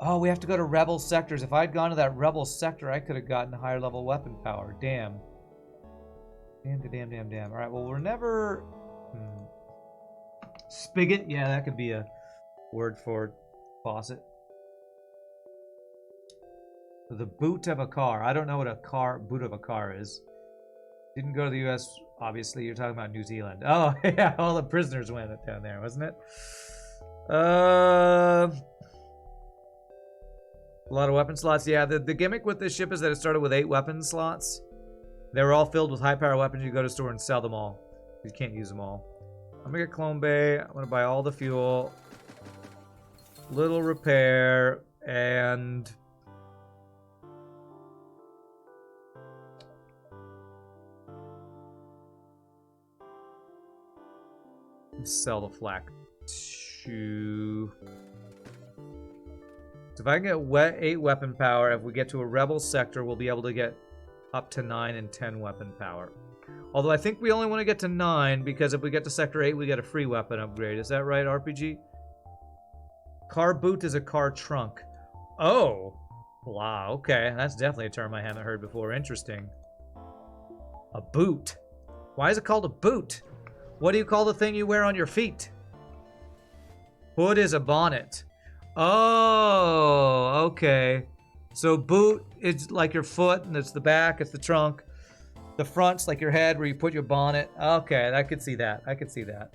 Oh, we have to go to rebel sectors. If I'd gone to that rebel sector, I could have gotten higher level weapon power. Damn. Damn. All right, well, we're never... Spigot? Yeah, that could be a word for faucet. The boot of a car. I don't know what a boot of a car is. Didn't go to the US, obviously. You're talking about New Zealand. Oh, yeah, all the prisoners went down there, wasn't it? A lot of weapon slots. Yeah, the gimmick with this ship is that it started with 8 weapon slots. They were all filled with high power weapons. You go to store and sell them all. You can't use them all. I'm gonna get Clone Bay. I'm gonna buy all the fuel. Little repair. And... sell the flak. So if I can get 8 weapon power, if we get to a rebel sector, we'll be able to get up to 9 and 10 weapon power. Although I think we only want to get to 9, because if we get to sector 8, we get a free weapon upgrade. Is that right, RPG? Car boot is a car trunk. Oh! Wow, okay. That's definitely a term I haven't heard before. Interesting. A boot. Why is it called a boot? What do you call the thing you wear on your feet? Hood is a bonnet. Oh, okay. So boot is like your foot, and it's the back, it's the trunk. The front's like your head where you put your bonnet. Okay, I could see that. I could see that.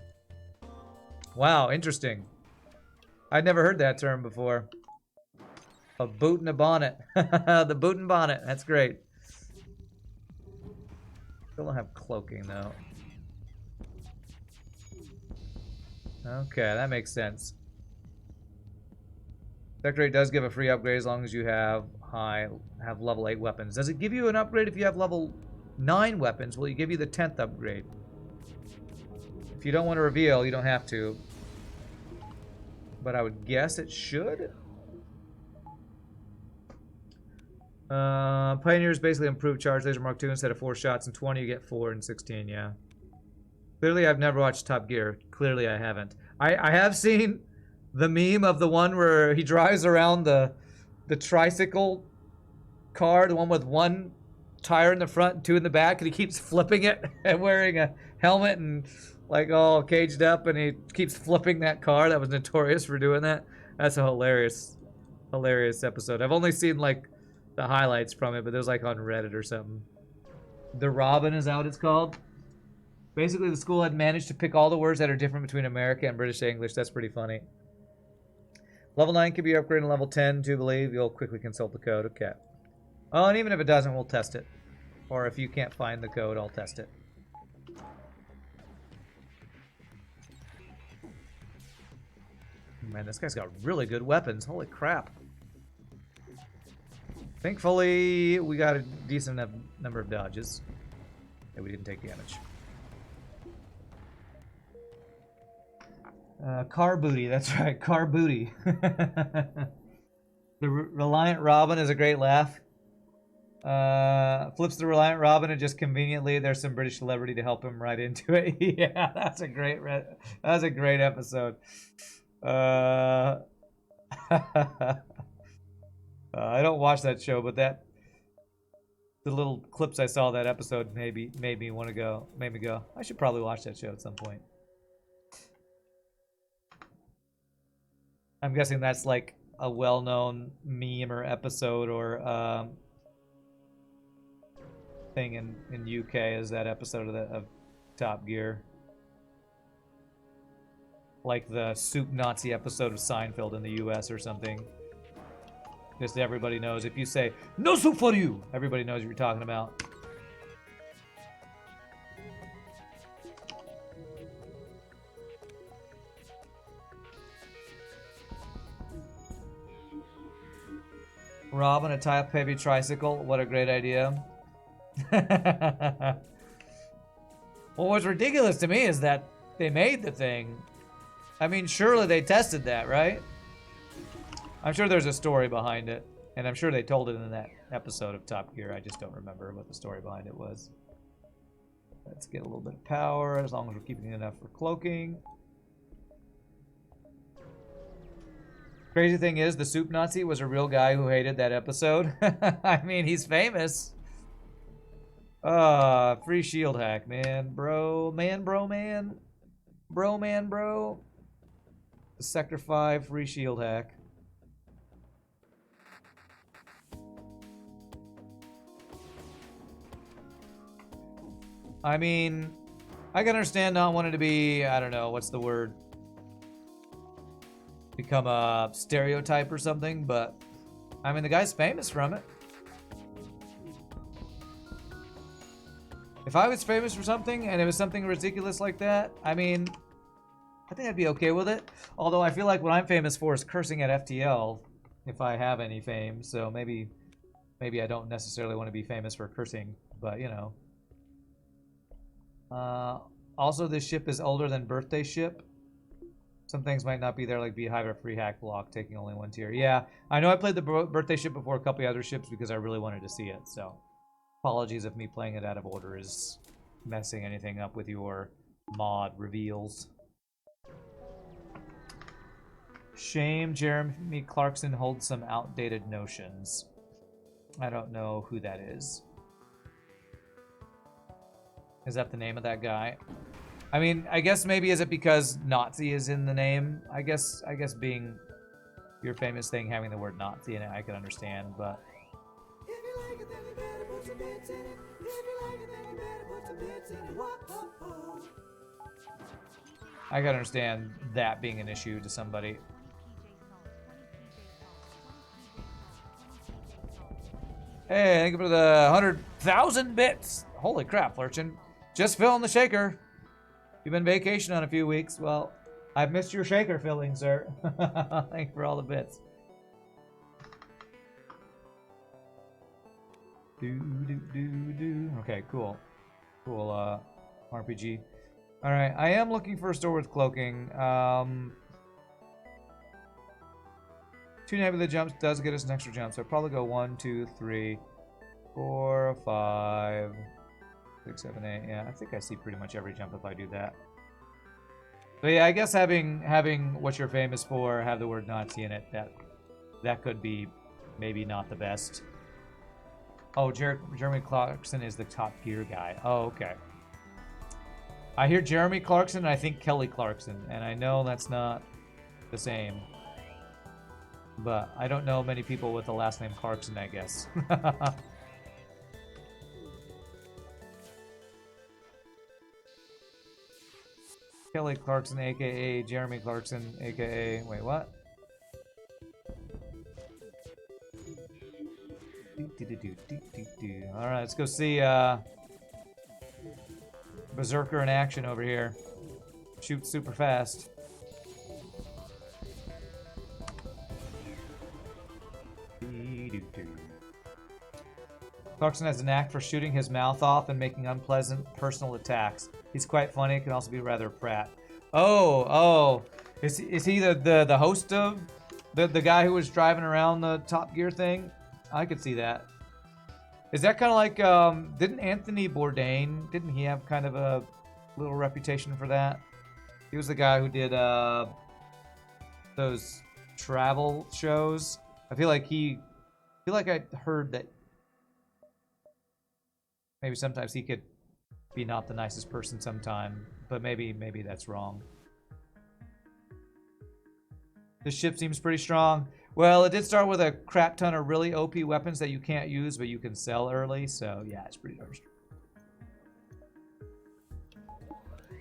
Wow, interesting. I'd never heard that term before. A boot and a bonnet. The boot and bonnet. That's great. Still don't have cloaking, though. Okay, that makes sense. Sector 8 does give a free upgrade as long as you have level 8 weapons. Does it give you an upgrade if you have level 9 weapons? Will it give you the 10th upgrade? If you don't want to reveal, you don't have to. But I would guess it should. Pioneers basically improve charge laser Mark II. Instead of 4 shots in 20, you get 4 in 16, yeah. Clearly, I've never watched Top Gear. Clearly, I haven't. I have seen the meme of the one where he drives around the tricycle car, the one with one tire in the front and 2 in the back, and he keeps flipping it and wearing a helmet and like all caged up, and he keeps flipping that car. That was notorious for doing that. That's a hilarious episode. I've only seen like the highlights from it, but it was like on Reddit or something. The Robin is that what it's called? Basically, the school had managed to pick all the words that are different between American and British English. That's pretty funny. Level 9 can be upgraded to level 10 to believe. You'll quickly consult the code. Okay. Oh, and even if it doesn't, we'll test it. Or if you can't find the code, I'll test it. Man, this guy's got really good weapons. Holy crap. Thankfully, we got a decent number of dodges. And we didn't take damage. Car booty, that's right, car booty. The Reliant Robin is a great laugh. Flips the Reliant Robin and just conveniently there's some British celebrity to help him right into it. Yeah, that's a great episode. I don't watch that show, but the little clips I saw that episode made me go. I should probably watch that show at some point. I'm guessing that's like a well-known meme or episode or thing in UK is that episode of Top Gear. Like the Soup Nazi episode of Seinfeld in the US or something. Just everybody knows. If you say, "No soup for you," everybody knows what you're talking about. Rob on a top-heavy tricycle. What a great idea. Well, what's ridiculous to me is that they made the thing. I mean, surely they tested that, right? I'm sure there's a story behind it. And I'm sure they told it in that episode of Top Gear. I just don't remember what the story behind it was. Let's get a little bit of power, as long as we're keeping enough for cloaking. Crazy thing is, the Soup Nazi was a real guy who hated that episode. I mean, he's famous. Free shield hack, man. Bro. Sector 5, free shield hack. I mean, I can understand not wanting to be, I don't know, what's the word? Become a stereotype or something, but I mean, the guy's famous from it. If I was famous for something and it was something ridiculous like that, I mean, I think I'd be okay with it. Although I feel like what I'm famous for is cursing at FTL, if I have any fame. So maybe I don't necessarily want to be famous for cursing, but you know. Also, this ship is older than Birthday Ship. Some things might not be there, like Beehive or Free Hack Block, taking only 1 tier. Yeah, I know I played the Birthday Ship before a couple of other ships because I really wanted to see it, so apologies if me playing it out of order is messing anything up with your mod reveals. Shame Jeremy Clarkson holds some outdated notions. I don't know who that is. Is that the name of that guy? I mean, I guess maybe is it because Nazi is in the name? I guess being your famous thing having the word Nazi in it, I can understand, but If you like it, then you better put some bits in it. If you like it, then you better put some bits in it. Whoa. I can understand that being an issue to somebody. Hey, thank you for the 100,000 bits. Holy crap, Flurchin. Just filling the shaker. You've been vacation on a few weeks. Well, I've missed your shaker filling, sir. Thank you for all the bits. Okay, cool. Cool, RPG. Alright, I am looking for a store with cloaking. 2 nebula jumps does get us an extra jump, so I'd probably go 1, 2, 3, 4, 5, 6, 7, 8. Yeah, I think I see pretty much every jump if I do that. But yeah, I guess having what you're famous for, have the word Nazi in it, that could be maybe not the best. Oh, Jeremy Clarkson is the Top Gear guy. Oh, okay. I hear Jeremy Clarkson and I think Kelly Clarkson, and I know that's not the same. But I don't know many people with the last name Clarkson, I guess. Kelly Clarkson, aka Jeremy Clarkson, aka... Wait, what? Alright, let's go see Berserker in action over here. Shoots super fast. Clarkson has a knack for shooting his mouth off and making unpleasant personal attacks. He's quite funny, can also be rather prat. Oh. Is he the host of the guy who was driving around the Top Gear thing? I could see that. Is that kind of like, didn't Anthony Bourdain, didn't he have kind of a little reputation for that? He was the guy who did those travel shows. I feel like I heard that maybe sometimes he could be not the nicest person sometime, but maybe that's wrong. This ship seems pretty strong. Well, it did start with a crap ton of really OP weapons that you can't use, but you can sell early, so yeah, it's pretty darn strong.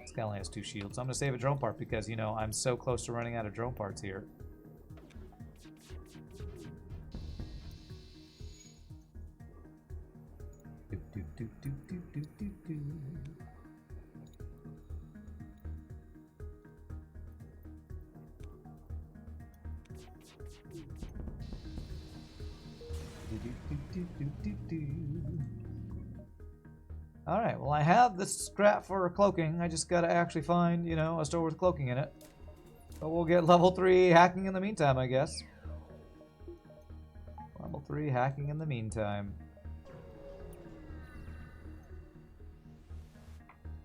This guy only has 2 shields, so I'm gonna save a drone part because, you know, I'm so close to running out of drone parts here. Alright, well I have this scrap for cloaking. I just gotta actually find, you know, a store with cloaking in it. But we'll get level 3 hacking in the meantime, I guess. Level 3 hacking in the meantime.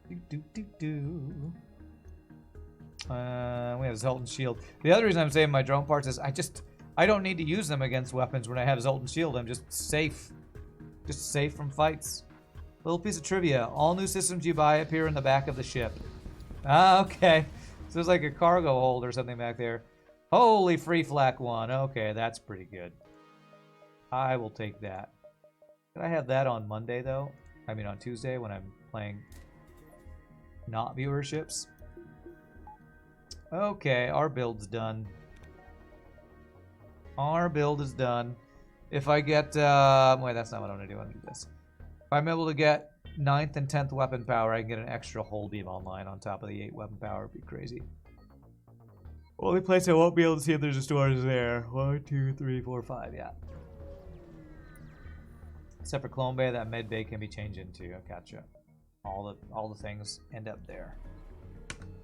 We have Zoltan Shield. The other reason I'm saving my drone parts is I don't need to use them against weapons when I have Zoltan Shield. I'm just safe. Just safe from fights. Little piece of trivia. All new systems you buy appear in the back of the ship. Ah, okay. So there's like a cargo hold or something back there. Holy free flak 1. Okay, that's pretty good. I will take that. Could I have that on Monday, though? I mean on Tuesday when I'm playing not viewerships. Okay, our build's done. Our build is done. If I get, wait, that's not what I want to do. I want to do this. If I'm able to get 9th and 10th weapon power, I can get an extra hull beam online on top of the 8 weapon power. It'd be crazy. Only place I won't be able to see if there's a store is there. 1, 2, 3, 4, 5, yeah. Except for Clone Bay, that med bay can be changed into. Gotcha. All the things end up there.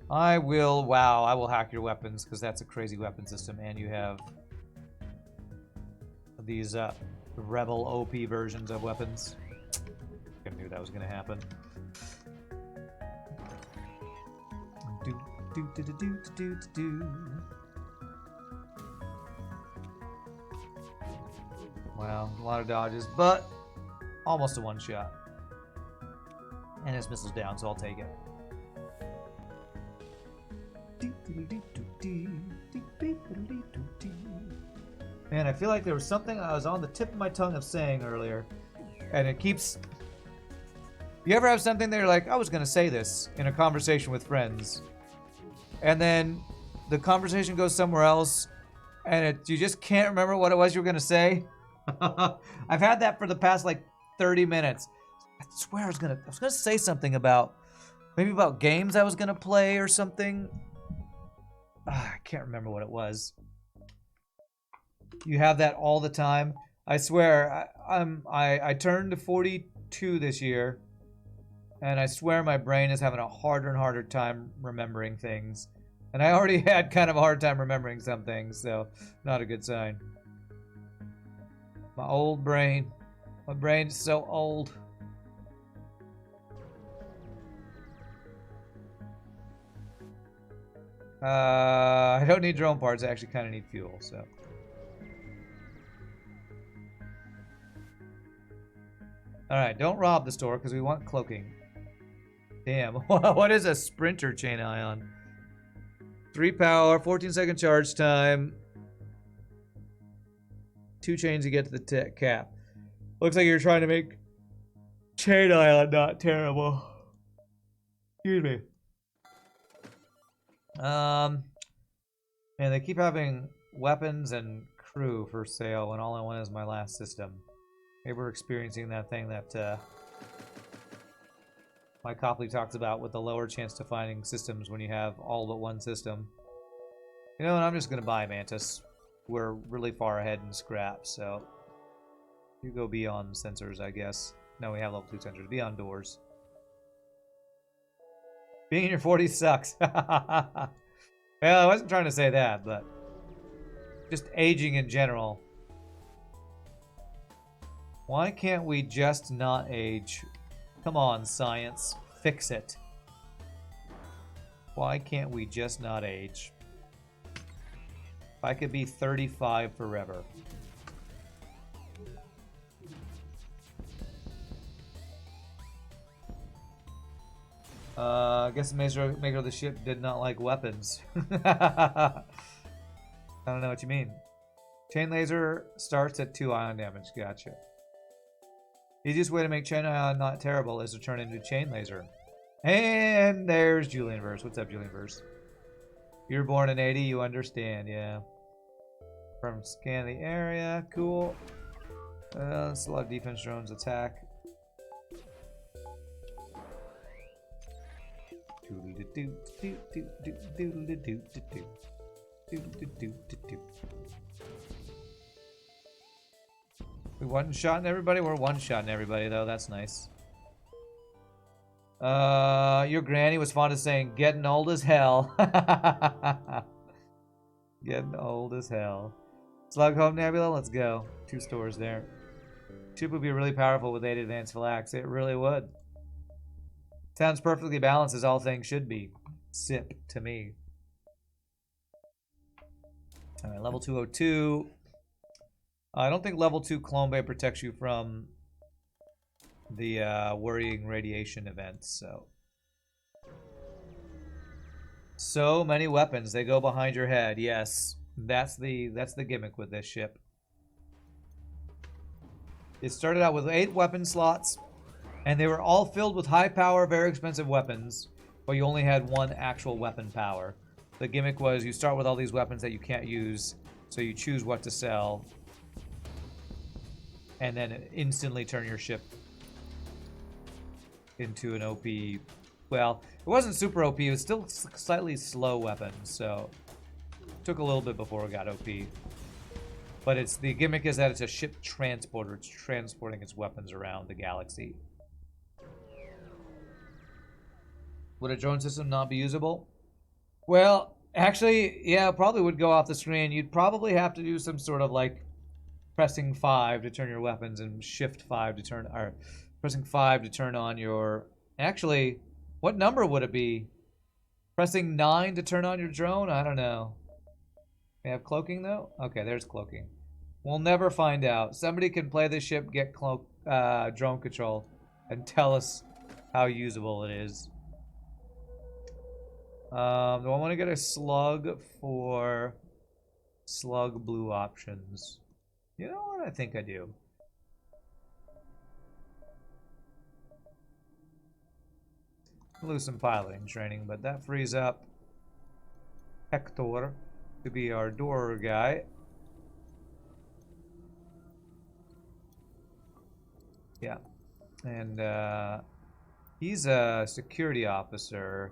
I will hack your weapons because that's a crazy weapon system, and you have these rebel OP versions of weapons. I knew that was gonna happen. Wow, a lot of dodges, but almost a one shot. And his missile's down, so I'll take it. Man, I feel like there was something I was on the tip of my tongue of saying earlier, and it keeps... You ever have something that you're like, I was going to say this in a conversation with friends, and then the conversation goes somewhere else, and you just can't remember what it was you were going to say? I've had that for the past, like, 30 minutes. I swear I was gonna say something about, maybe about games I was going to play or something. I can't remember what it was. You have that all the time. I swear, I turned 42 this year, and I swear my brain is having a harder and harder time remembering things. And I already had kind of a hard time remembering some things, so not a good sign. My old brain. My brain's so old. I don't need drone parts. I actually kind of need fuel, so. Alright, don't rob the store because we want cloaking. Damn, what is a sprinter chain ion? 3 power, 14-second charge time. 2 chains to get to the cap. Looks like you're trying to make chain ion not terrible. Excuse me. Man, they keep having weapons and crew for sale when all I want is my last system. Maybe we're experiencing that thing that my Copley talks about with the lower chance to finding systems when you have all but one system. You know, and I'm just going to buy Mantis. We're really far ahead in scrap, so you go beyond sensors, I guess. No, we have level 2 sensors. Beyond doors. Being in your 40s sucks. Well, I wasn't trying to say that, but just aging in general. Why can't we just not age? Come on, science. Fix it. Why can't we just not age? If I could be 35 forever. I guess the maker of the ship did not like weapons. I don't know what you mean. Chain laser starts at 2 ion damage. Gotcha. Easiest way to make chain ion not terrible is to turn into chain laser. And there's Julianverse. What's up, Julianverse? You're born in 80, you understand, yeah. From scan the area, cool. That's a lot of defense drones attack. We one-shotting everybody? We're one-shotting everybody, though. That's nice. Your granny was fond of saying, getting old as hell. Getting old as hell. Slug Home Nebula, let's go. 2 stores there. Chip would be really powerful with 8 advanced phalanx. It really would. Sounds perfectly balanced as all things should be. Sip to me. Alright, level 202. I don't think level 2 Clone Bay protects you from the worrying radiation events, so many weapons, they go behind your head. Yes, that's the gimmick with this ship. It started out with 8 weapon slots, and they were all filled with high power, very expensive weapons, but you only had 1 actual weapon power. The gimmick was you start with all these weapons that you can't use, so you choose what to sell, and then instantly turn your ship into an OP. Well, it wasn't super OP, it was still slightly slow weapon, so it took a little bit before it got OP. But the gimmick is that it's a ship transporter. It's transporting its weapons around the galaxy. Would a drone system not be usable? Well, actually, yeah, it probably would go off the screen. You'd probably have to do some sort of like pressing 5 to turn your weapons and shift 5 to turn, or pressing 5 to turn on your, actually, what number would it be? Pressing 9 to turn on your drone? I don't know. They have cloaking though? Okay, there's cloaking. We'll never find out. Somebody can play this ship, get drone control, and tell us how usable it is. Do I want to get a slug for slug blue options? You know what? I think I do. Lose some piloting training, but that frees up Hector to be our door guy. Yeah. And he's a security officer.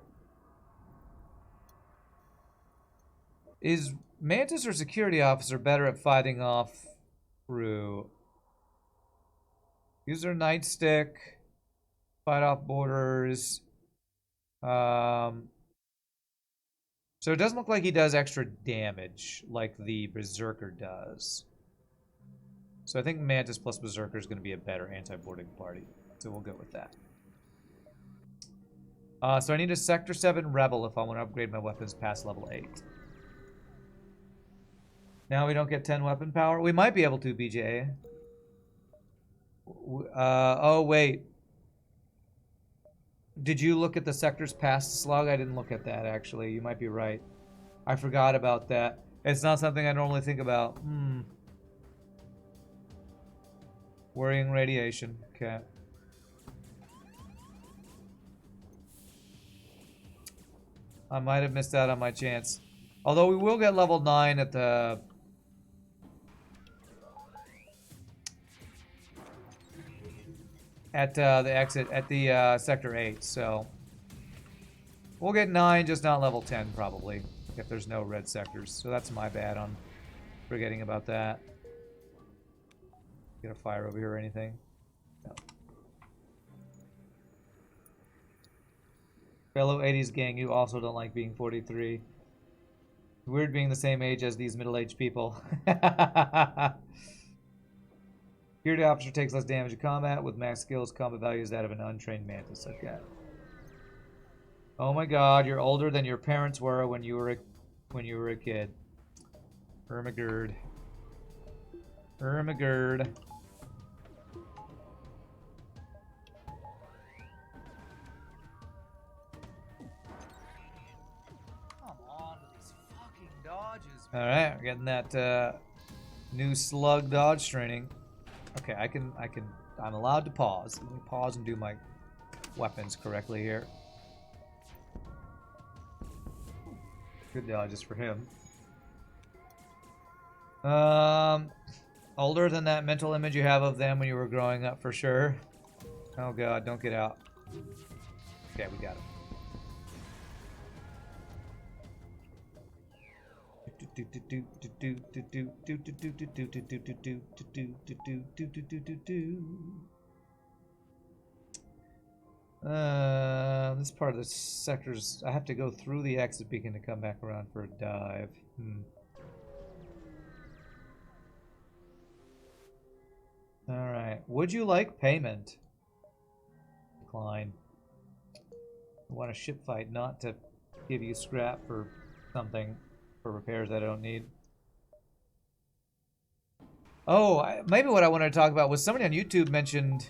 Is Mantis or security officer better at fighting off crew? Use their nightstick, fight off borders. So it doesn't look like he does extra damage like the Berserker does. So I think Mantis plus Berserker is going to be a better anti-boarding party. So we'll go with that. So I need a Sector 7 Rebel if I want to upgrade my weapons past level 8. Now we don't get 10 weapon power. We might be able to, BJ. Oh, wait. Did you look at the sectors past slug? I didn't look at that, actually. You might be right. I forgot about that. It's not something I normally think about. Worrying radiation. Okay. I might have missed out on my chance. Although we will get level 9 at the... the exit, at the Sector 8, so... We'll get 9, just not level 10, probably. If there's no red sectors. So that's my bad on forgetting about that. Get a fire over here or anything? No. Fellow 80s gang, you also don't like being 43. Weird being the same age as these middle-aged people. Security officer takes less damage in combat with max skills. Combat value is that of an untrained mantis. Okay. Oh my God, you're older than your parents were when you were a kid. Ermagerd. Ermagerd. Come on with these fucking dodges. All right, we're getting that new slug dodge training. Okay, I'm allowed to pause. Let me pause and do my weapons correctly here. Good dodges for him. Older than that mental image you have of them when you were growing up, for sure. Oh God, don't get out. Okay, we got him. This part of the sectors, I have to go through the exit beacon to come back around for a dive. Alright, would you like payment? Decline. I want a ship fight, not to give you scrap for something, for repairs I don't need. Oh, maybe what I wanted to talk about was somebody on YouTube mentioned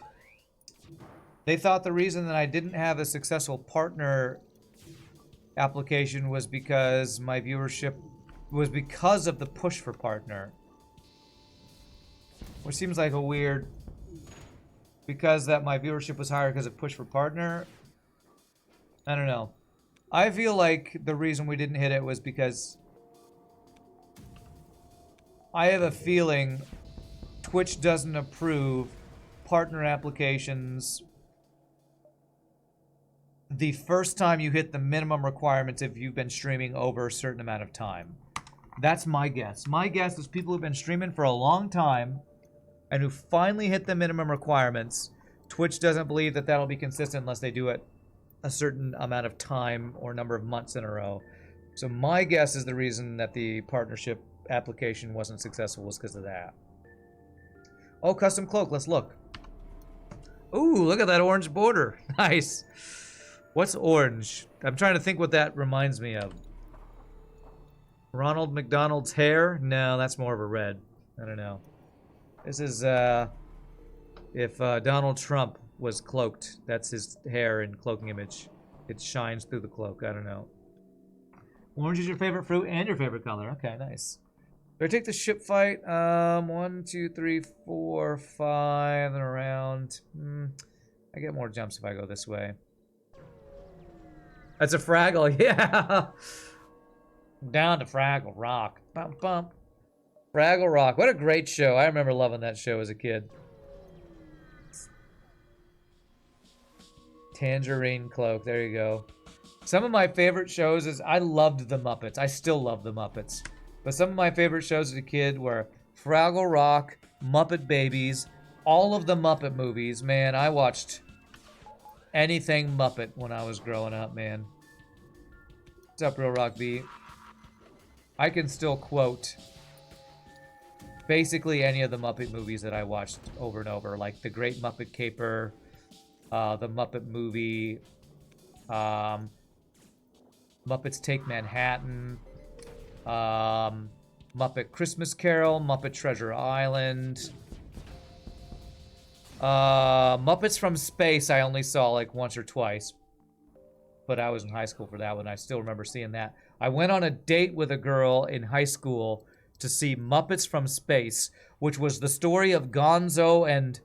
they thought the reason that I didn't have a successful partner application was because my viewership was because of the push for partner. Which seems like a weird, because that my viewership was higher because of push for partner. I don't know. I feel like the reason we didn't hit it was because I have a feeling Twitch doesn't approve partner applications the first time you hit the minimum requirements if you've been streaming over a certain amount of time. That's my guess. My guess is people who've been streaming for a long time and who finally hit the minimum requirements, Twitch doesn't believe that that'll be consistent unless they do it a certain amount of time or number of months in a row. So my guess is the reason that the partnership application wasn't successful was because of that. Oh, custom cloak. Let's look. Ooh, look at that orange border. Nice. What's orange? I'm trying to think what that reminds me of. Ronald McDonald's hair? No, that's more of a red. I don't know. This is, if Donald Trump was cloaked, that's his hair in cloaking image. It shines through the cloak. I don't know. Orange is your favorite fruit and your favorite color. Okay, nice. Do I take the ship fight? 1, 2, 3, 4, 5, and around. I get more jumps if I go this way. That's a Fraggle, yeah. Down to Fraggle Rock. Bump, bump. Fraggle Rock. What a great show. I remember loving that show as a kid. Tangerine Cloak. There you go. Some of my favorite shows is I loved the Muppets. I still love the Muppets. But some of my favorite shows as a kid were Fraggle Rock, Muppet Babies, all of the Muppet movies. Man, I watched anything Muppet when I was growing up, man. What's up, Real Rock B? I can still quote basically any of the Muppet movies that I watched over and over, like The Great Muppet Caper, the Muppet Movie, Muppets Take Manhattan, Muppet Christmas Carol, Muppet Treasure Island, Muppets from Space I only saw like once or twice, but I was in high school for that one. I still remember seeing that. I went on a date with a girl in high school to see Muppets from Space, which was the story of Gonzo and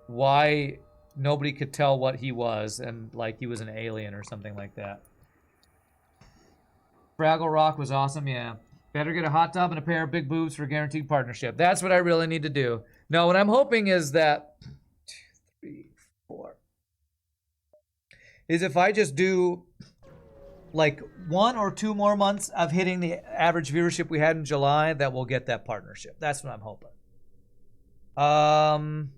why nobody could tell what he was, and like he was an alien or something like that. Fraggle Rock was awesome, yeah. Better get a hot tub and a pair of big boobs for a guaranteed partnership. That's what I really need to do. No, what I'm hoping is that 2, 3, 4 is if I just do like 1 or 2 more months of hitting the average viewership we had in July, that we'll get that partnership. That's what I'm hoping. Aren't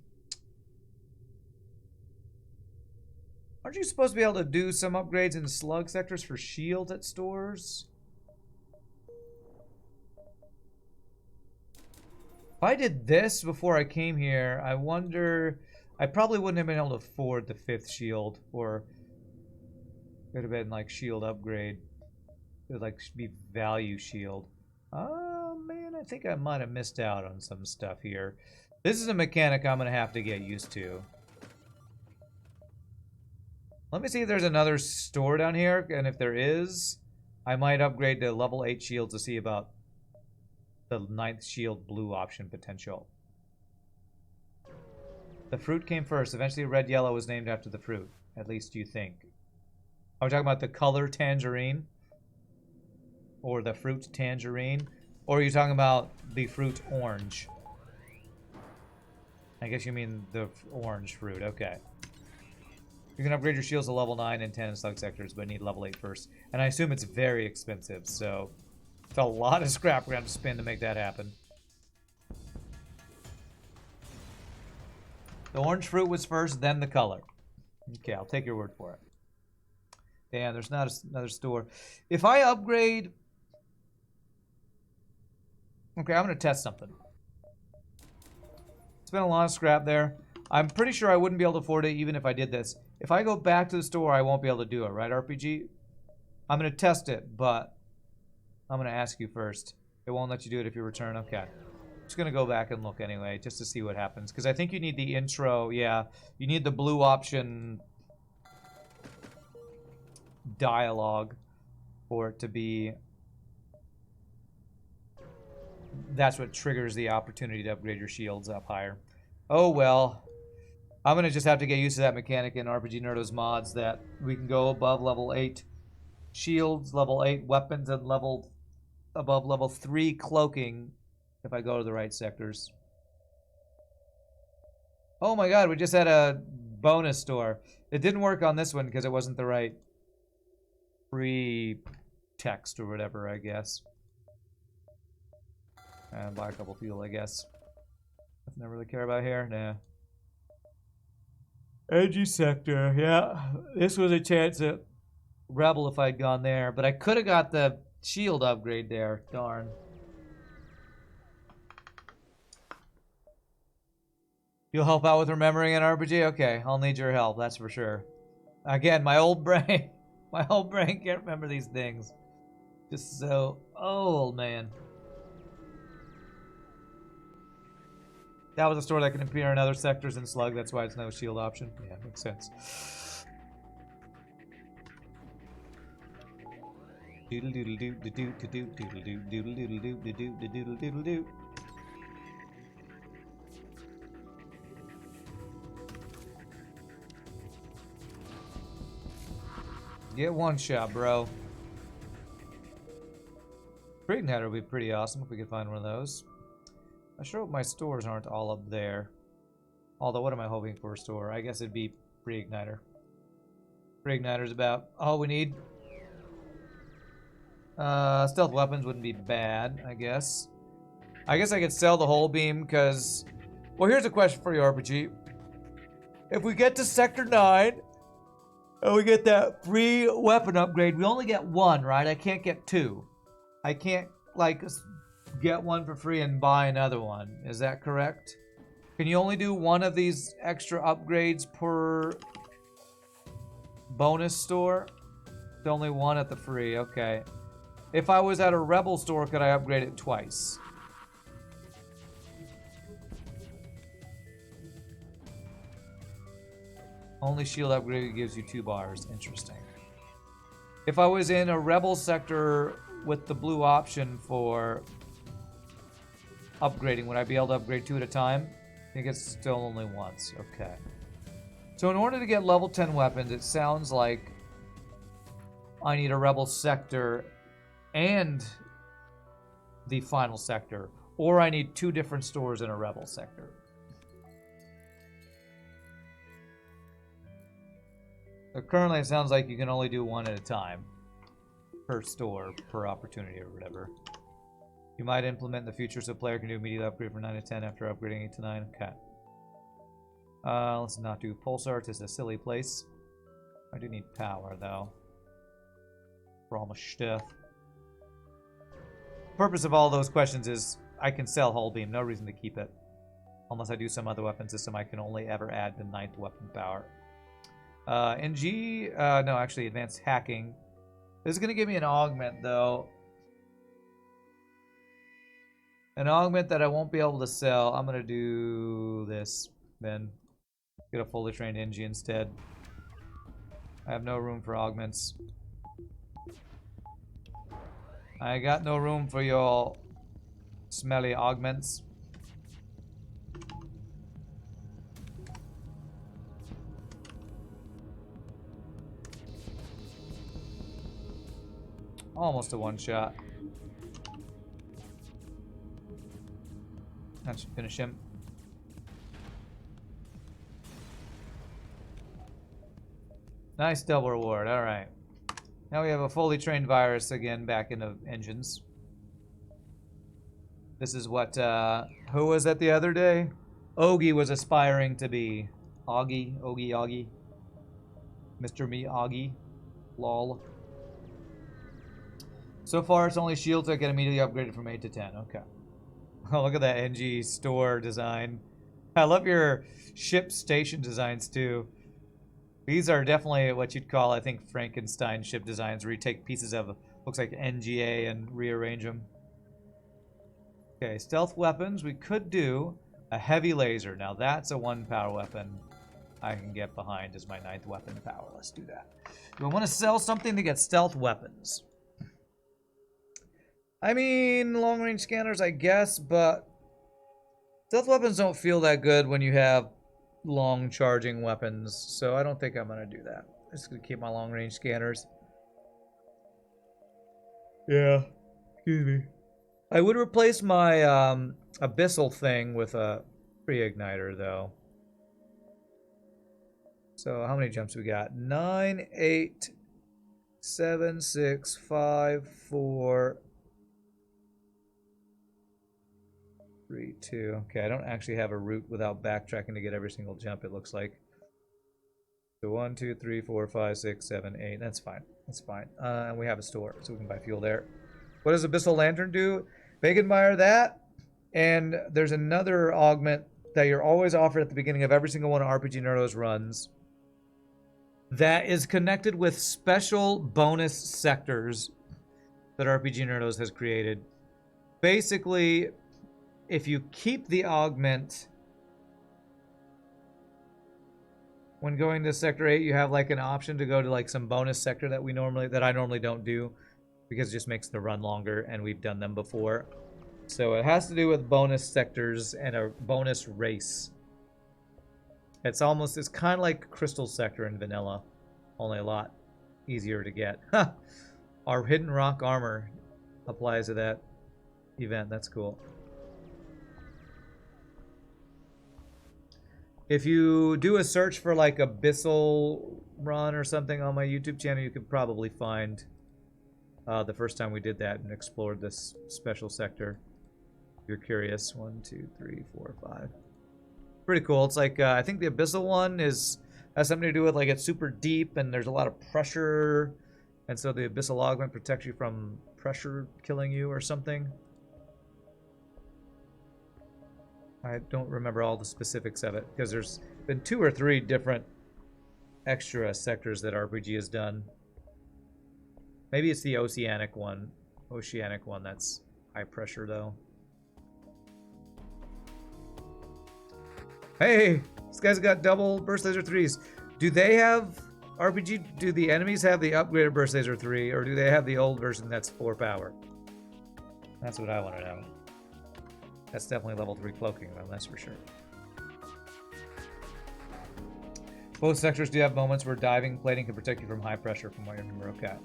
you supposed to be able to do some upgrades in slug sectors for shields at stores? If I did this before I came here, I wonder... I probably wouldn't have been able to afford the 5th shield, or it would have been like shield upgrade. It would like be value shield. Oh man, I think I might have missed out on some stuff here. This is a mechanic I'm gonna have to get used to. Let me see if there's another store down here, and if there is, I might upgrade to level 8 shields to see about the 9th shield blue option potential. The fruit came first. Eventually red yellow was named after the fruit. At least you think. Are we talking about the color tangerine? Or the fruit tangerine? Or are you talking about the fruit orange? I guess you mean the orange fruit. Okay. You can upgrade your shields to level 9 and 10 in slug sectors, but need level 8 first. And I assume it's very expensive, so it's a lot of scrap we're going to have to spend to make that happen. The orange fruit was first, then the color. Okay, I'll take your word for it. Damn, there's not another store. If I upgrade... Okay, I'm going to test something. Spent a lot of scrap there. I'm pretty sure I wouldn't be able to afford it even if I did this. If I go back to the store, I won't be able to do it, right, RPG? I'm going to test it, but I'm going to ask you first. It won't let you do it if you return? Okay. I'm just going to go back and look anyway, just to see what happens. Because I think you need the intro, yeah. You need the blue option dialogue for it to be... That's what triggers the opportunity to upgrade your shields up higher. Oh, well. I'm going to just have to get used to that mechanic in RPGNerdos mods that we can go above level 8 shields, level 8 weapons, and above level 3 cloaking if I go to the right sectors. Oh my god, we just had a bonus store. It didn't work on this one because it wasn't the right free text or whatever, I guess. Buy a couple fuel, I guess. Nothing I really care about here? Nah. Edgy sector, yeah. This was a chance at Rebel if I'd gone there, but I could have got the shield upgrade there. Darn. You'll help out with remembering an RPG? Okay, I'll need your help, that's for sure. Again, my old brain. My old brain can't remember these things. Just so old, man. That was a store that can appear in other sectors in Slug, that's why it's no shield option. Yeah, makes sense. Doodle doodle doo doo doo doodle doo doodle doodle doo doo doodle doodle doo. Get one shot, bro. Pre-igniter would be pretty awesome if we could find one of those. I sure hope my stores aren't all up there. Although, what am I hoping for a store? I guess it'd be pre-igniter. Pre-igniter's about all we need. Stealth weapons wouldn't be bad, I guess. I guess I could sell the whole beam, because... Well, here's a question for you, RPG. If we get to Sector 9, and we get that free weapon upgrade, we only get one, right? I can't get two. I can't, like, get one for free and buy another one. Is that correct? Can you only do one of these extra upgrades per bonus store? There's only one at the free, okay. If I was at a Rebel store, could I upgrade it twice? Only shield upgrade gives you 2 bars. Interesting. If I was in a Rebel sector with the blue option for upgrading, would I be able to upgrade 2 at a time? I think it's still only once. Okay. So in order to get level 10 weapons, it sounds like I need a Rebel sector and the final sector, or I need 2 different stores in a Rebel sector. So currently it sounds like you can only do 1 at a time per store, per opportunity, or whatever. You might implement in the future so player can do immediate upgrade from 9 to 10 after upgrading 8 to 9. Okay. Let's not do Pulsar. It's a silly place. I do need power, though. For all my stuff. The purpose of all those questions is I can sell Hull Beam. No reason to keep it. Unless I do some other weapon system, I can only ever add the 9th weapon power. NG, no, actually, advanced hacking. This is going to give me an augment, though. An augment that I won't be able to sell. I'm going to do this, then. Get a fully trained NG instead. I have no room for augments. I got no room for your smelly augments. Almost a one-shot. That should finish him. Nice double reward, alright. Now we have a fully trained virus again back into engines. This is what, who was that the other day? Ogie was aspiring to be. Augie, Augie. Mr. Miyagi. Lol. So far, it's only shields that get immediately upgraded from 8 to 10. Okay. Oh, look at that NG store design. I love your ship station designs, too. These are definitely what you'd call, I think, Frankenstein ship designs, where you take pieces of, looks like NGA, and rearrange them. Okay, stealth weapons. We could do a heavy laser. Now, that's a 1 power weapon I can get behind as my 9th weapon power. Let's do that. Do I want to sell something to get stealth weapons? I mean, long-range scanners, I guess, but stealth weapons don't feel that good when you have long charging weapons, so I don't think I'm going to do that. I'm just going to keep my long-range scanners. Yeah, excuse me. I would replace my abyssal thing with a pre-igniter, though. So how many jumps we got? 9, 8, 7, 6, 5, 4... 3, 2. Okay, I don't actually have a route without backtracking to get every single jump, it looks like. So 1, 2, 3, 4, 5, 6, 7, 8. That's fine. That's fine. And we have a store, so we can buy fuel there. What does Abyssal Lantern do? Baconmeyer that. And there's another augment that you're always offered at the beginning of every single one of RPGNerdos runs that is connected with special bonus sectors that RPGNerdos has created. Basically, if you keep the augment when going to Sector 8, you have like an option to go to like some bonus sector that I normally don't do. because it just makes the run longer, and we've done them before. So it has to do with bonus sectors and a bonus race. It's kind of like Crystal Sector in vanilla, only a lot easier to get. Our Hidden Rock armor applies to that event. That's cool. If you do a search for like Abyssal Run or something on my YouTube channel, you could probably find the first time we did that and explored this special sector. If you're curious. 1, 2, 3, 4, 5. Pretty cool. It's like, I think the Abyssal one has something to do with like it's super deep and there's a lot of pressure. And so the Abyssal Augment protects you from pressure killing you or something. I don't remember all the specifics of it because there's been 2 or 3 different extra sectors that RPG has done. Maybe it's the Oceanic one that's high pressure though. Hey, this guy's got double burst laser 3s. Do they have RPG? Do the enemies have the upgraded burst laser 3, or do they have the old version that's 4 power? That's what I want to know. That's definitely level 3 cloaking though, that's for sure. Both sectors do have moments where diving plating can protect you from high pressure, from what you remember. Okay.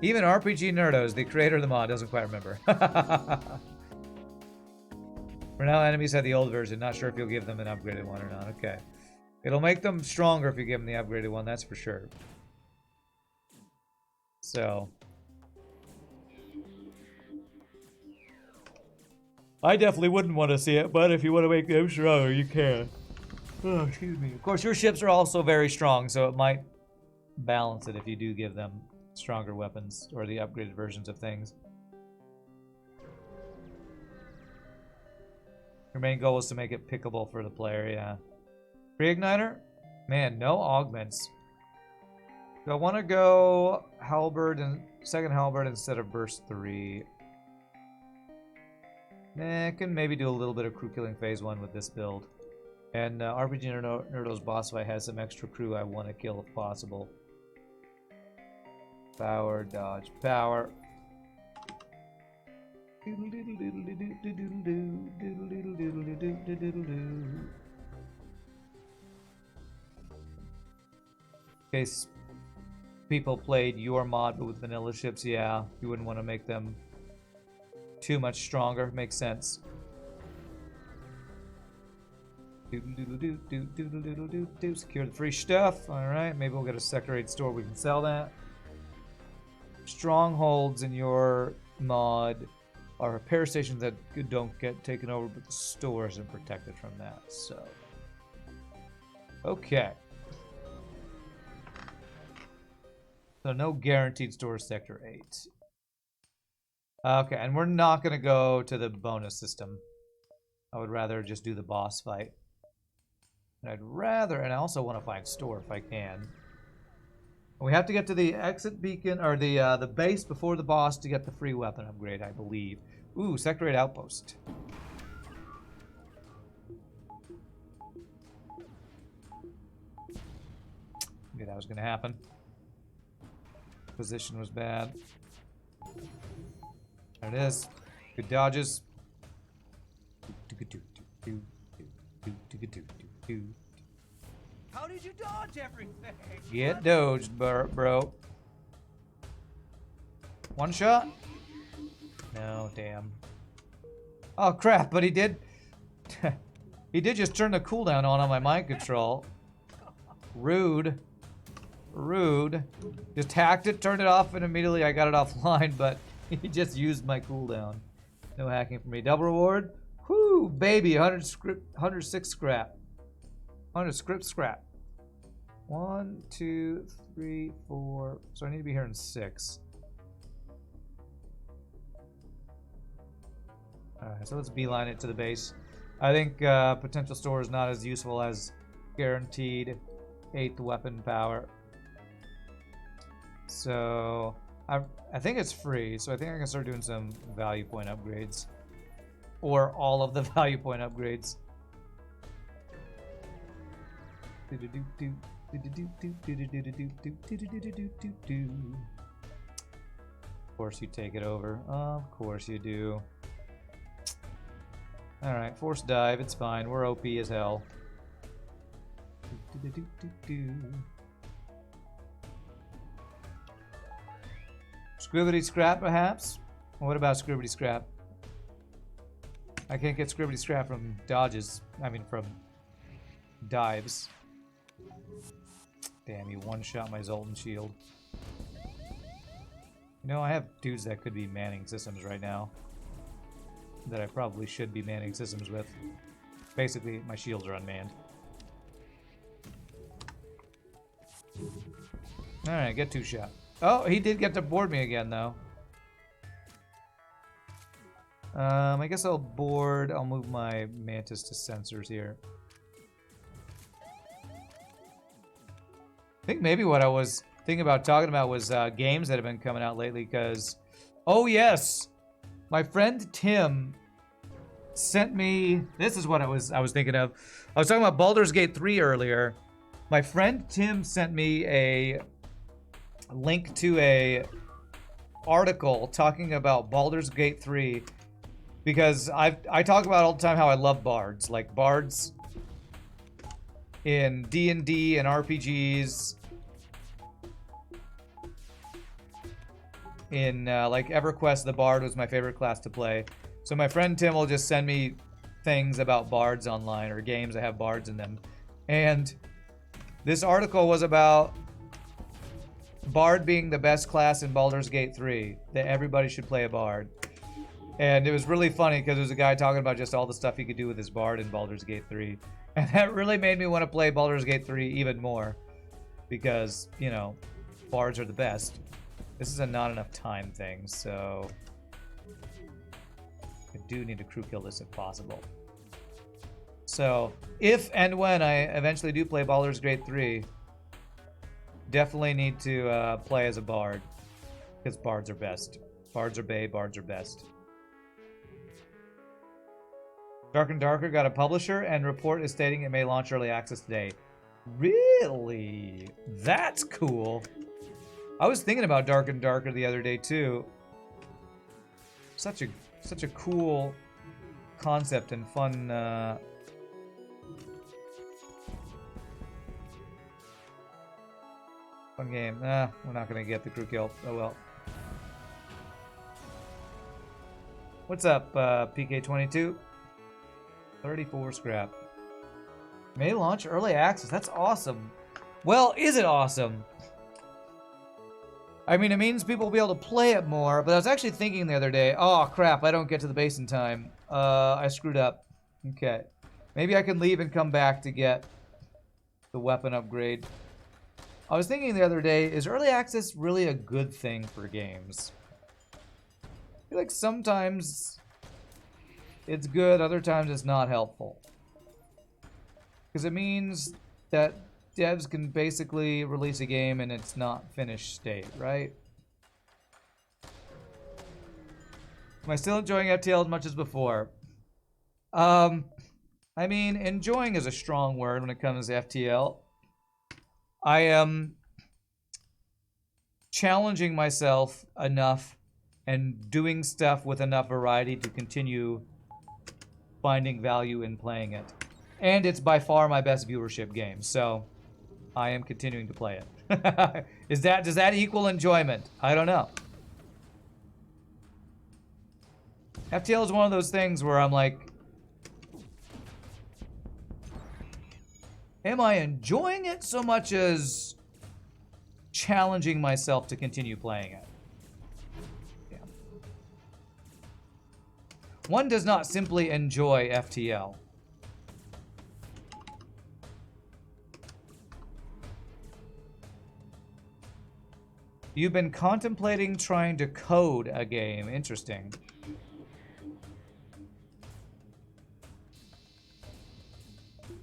Even RPGNerdos, the creator of the mod, doesn't quite remember. For now, enemies have the old version. Not sure if you'll give them an upgraded one or not. Okay. It'll make them stronger if you give them the upgraded one, that's for sure. So. I definitely wouldn't want to see it, but if you want to make them stronger, you can. Oh, excuse me. Of course, your ships are also very strong, so it might balance it if you do give them stronger weapons or the upgraded versions of things. Your main goal is to make it pickable for the player, yeah. Reigniter? Man, no augments. Do I want to go Halberd and second Halberd instead of Burst 3? Nah, I can maybe do a little bit of crew killing phase 1 with this build. And RPGNerdos boss fight has some extra crew I want to kill if possible. Power, dodge, power. In case people played your mod but with vanilla ships, yeah, you wouldn't want to make them too much stronger. Makes sense. Secure the free stuff. Alright, maybe we'll get a Sector 8 store. We can sell that. Strongholds in your mod are repair stations that don't get taken over, but the store isn't protected from that. So, okay. So no guaranteed store Sector 8. Okay, and we're not going to go to the bonus system. I would rather just do the boss fight. And I also want to find store if I can. We have to get to the exit beacon, or the base before the boss to get the free weapon upgrade, I believe. Ooh, Sector 8 outpost. Knew that was going to happen. Position was bad. There it is. Good dodges. How did you dodge everything? Get dodged, bro. One shot? No, damn. Oh crap, but he did he did just turn the cooldown on my mind control. Rude. Rude. Just hacked it, turned it off, and immediately I got it offline, but he just used my cooldown. No hacking for me. Double reward? Whoo, baby, 106 scrap. 100 script scrap. 1, 2, 3, 4. So I need to be here in 6. Alright, so let's beeline it to the base. I think potential store is not as useful as guaranteed 8th weapon power. So I think it's free, so I think I can start doing some value point upgrades. Or all of the value point upgrades. Of course you take it over. Of course you do. Alright, force dive, it's fine. We're OP as hell. Scribbity scrap, perhaps? What about scribbity scrap? I can't get scribbity scrap from dodges. I mean, from dives. Damn, you one-shot my Zoltan shield. You know, I have dudes that could be manning systems right now. That I probably should be manning systems with. Basically, my shields are unmanned. Alright, get 2-shot. Oh, he did get to board me again, though. I guess I'll move my Mantis to sensors here. I think maybe what I was thinking about talking about was games that have been coming out lately, because... Oh, yes! My friend Tim sent me... This is what I was thinking of. I was talking about Baldur's Gate 3 earlier. My friend Tim sent me a link to a article talking about Baldur's Gate 3, because I talk about all the time how I love bards. Like, bards in D&D and RPGs, in like EverQuest, the bard was my favorite class to play. So my friend Tim will just send me things about bards online, or games that have bards in them. And this article was about bard being the best class in Baldur's Gate 3, that everybody should play a bard. And it was really funny because there was a guy talking about just all the stuff he could do with his bard in Baldur's Gate 3. And that really made me want to play Baldur's Gate 3 even more, because, you know, bards are the best. This is a not enough time thing, so I do need to crew kill this if possible. So, if and when I eventually do play Baldur's Gate 3, definitely need to play as a bard, because bards are best. Bards are bae, bards are best. Dark and Darker got a publisher, and report is stating it may launch early access today. Really? That's cool. I was thinking about Dark and Darker the other day too. Such a cool concept and fun. Fun game. We're not gonna get the crew kill. Oh well. What's up, PK22? 34 scrap. May launch early access. That's awesome. Well, is it awesome? I mean, it means people will be able to play it more, but I was actually thinking the other day, oh crap, I don't get to the base in time. I screwed up. Okay. Maybe I can leave and come back to get the weapon upgrade. I was thinking the other day, is early access really a good thing for games? I feel like sometimes it's good, other times it's not helpful. Because it means that devs can basically release a game and it's not finished state, right? Am I still enjoying FTL as much as before? I mean, enjoying is a strong word when it comes to FTL. I am challenging myself enough and doing stuff with enough variety to continue finding value in playing it. And it's by far my best viewership game, so I am continuing to play it. Does that equal enjoyment? I don't know. FTL is one of those things where I'm like, am I enjoying it so much as challenging myself to continue playing it? Yeah. One does not simply enjoy FTL. You've been contemplating trying to code a game. Interesting.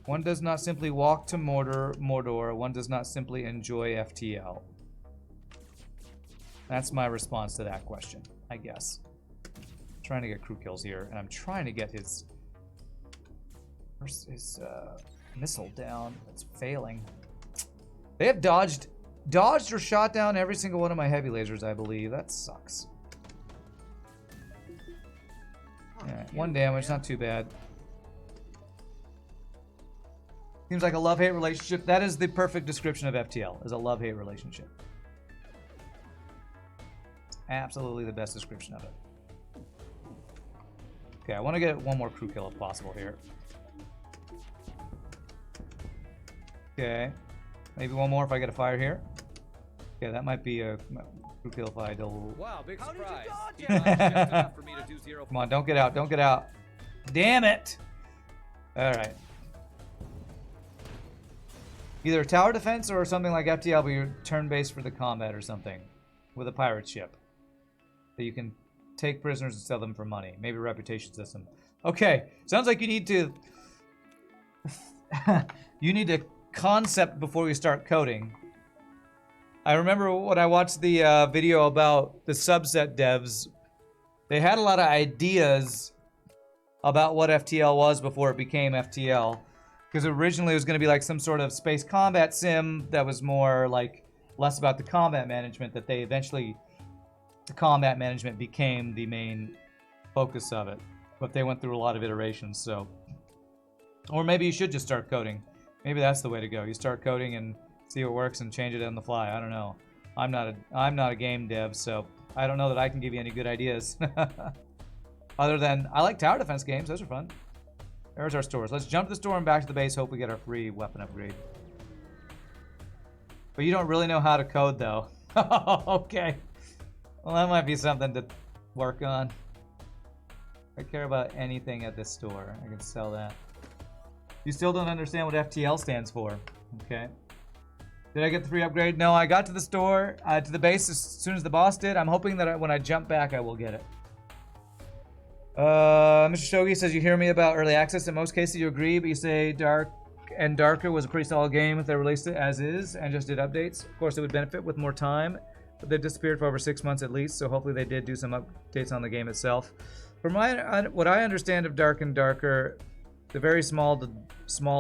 One does not simply walk to Mordor. One does not simply enjoy FTL. That's my response to that question, I guess. I'm trying to get crew kills here, and I'm trying to get his missile down. It's failing. They have dodged or shot down every single one of my heavy lasers, I believe. That sucks. Yeah, 1 damage, not too bad. Seems like a love-hate relationship. That is the perfect description of FTL, is a love-hate relationship. Absolutely the best description of it. Okay, I want to get one more crew kill if possible here. Okay. Maybe one more if I get a fire here. Okay, that might be a crew kill if I double... Wow, big surprise. Come on, don't get out, don't get out. Damn it! Alright. Either tower defense or something like FTL, but you're turn-based for the combat or something. With a pirate ship. That you can take prisoners and sell them for money. Maybe a reputation system. Okay, sounds like you need to... you need to concept before you start coding. I remember when I watched the video about the subset devs, they had a lot of ideas about what FTL was before it became FTL. Because originally it was going to be like some sort of space combat sim that was more like less about the combat management, that they eventually, the combat management became the main focus of it. But they went through a lot of iterations, so. Or maybe you should just start coding. Maybe that's the way to go. You start coding and see what works and change it on the fly. I don't know. I'm not a game dev, so I don't know that I can give you any good ideas. Other than, I like tower defense games. Those are fun. There's our stores. Let's jump to the store and back to the base. Hope we get our free weapon upgrade. But you don't really know how to code, though. Okay. Well, that might be something to work on. If I care about anything at this store, I can sell that. You still don't understand what FTL stands for. Okay. Did I get the free upgrade? No, I got to the store, to the base as soon as the boss did. I'm hoping that when I jump back, I will get it. Mr. Shogi says, you hear me about early access. In most cases, you agree, but you say Dark and Darker was a pretty solid game if they released it as is and just did updates. Of course, it would benefit with more time, but they've disappeared for over 6 months at least, so hopefully they did do some updates on the game itself. From what I understand of Dark and Darker, the very small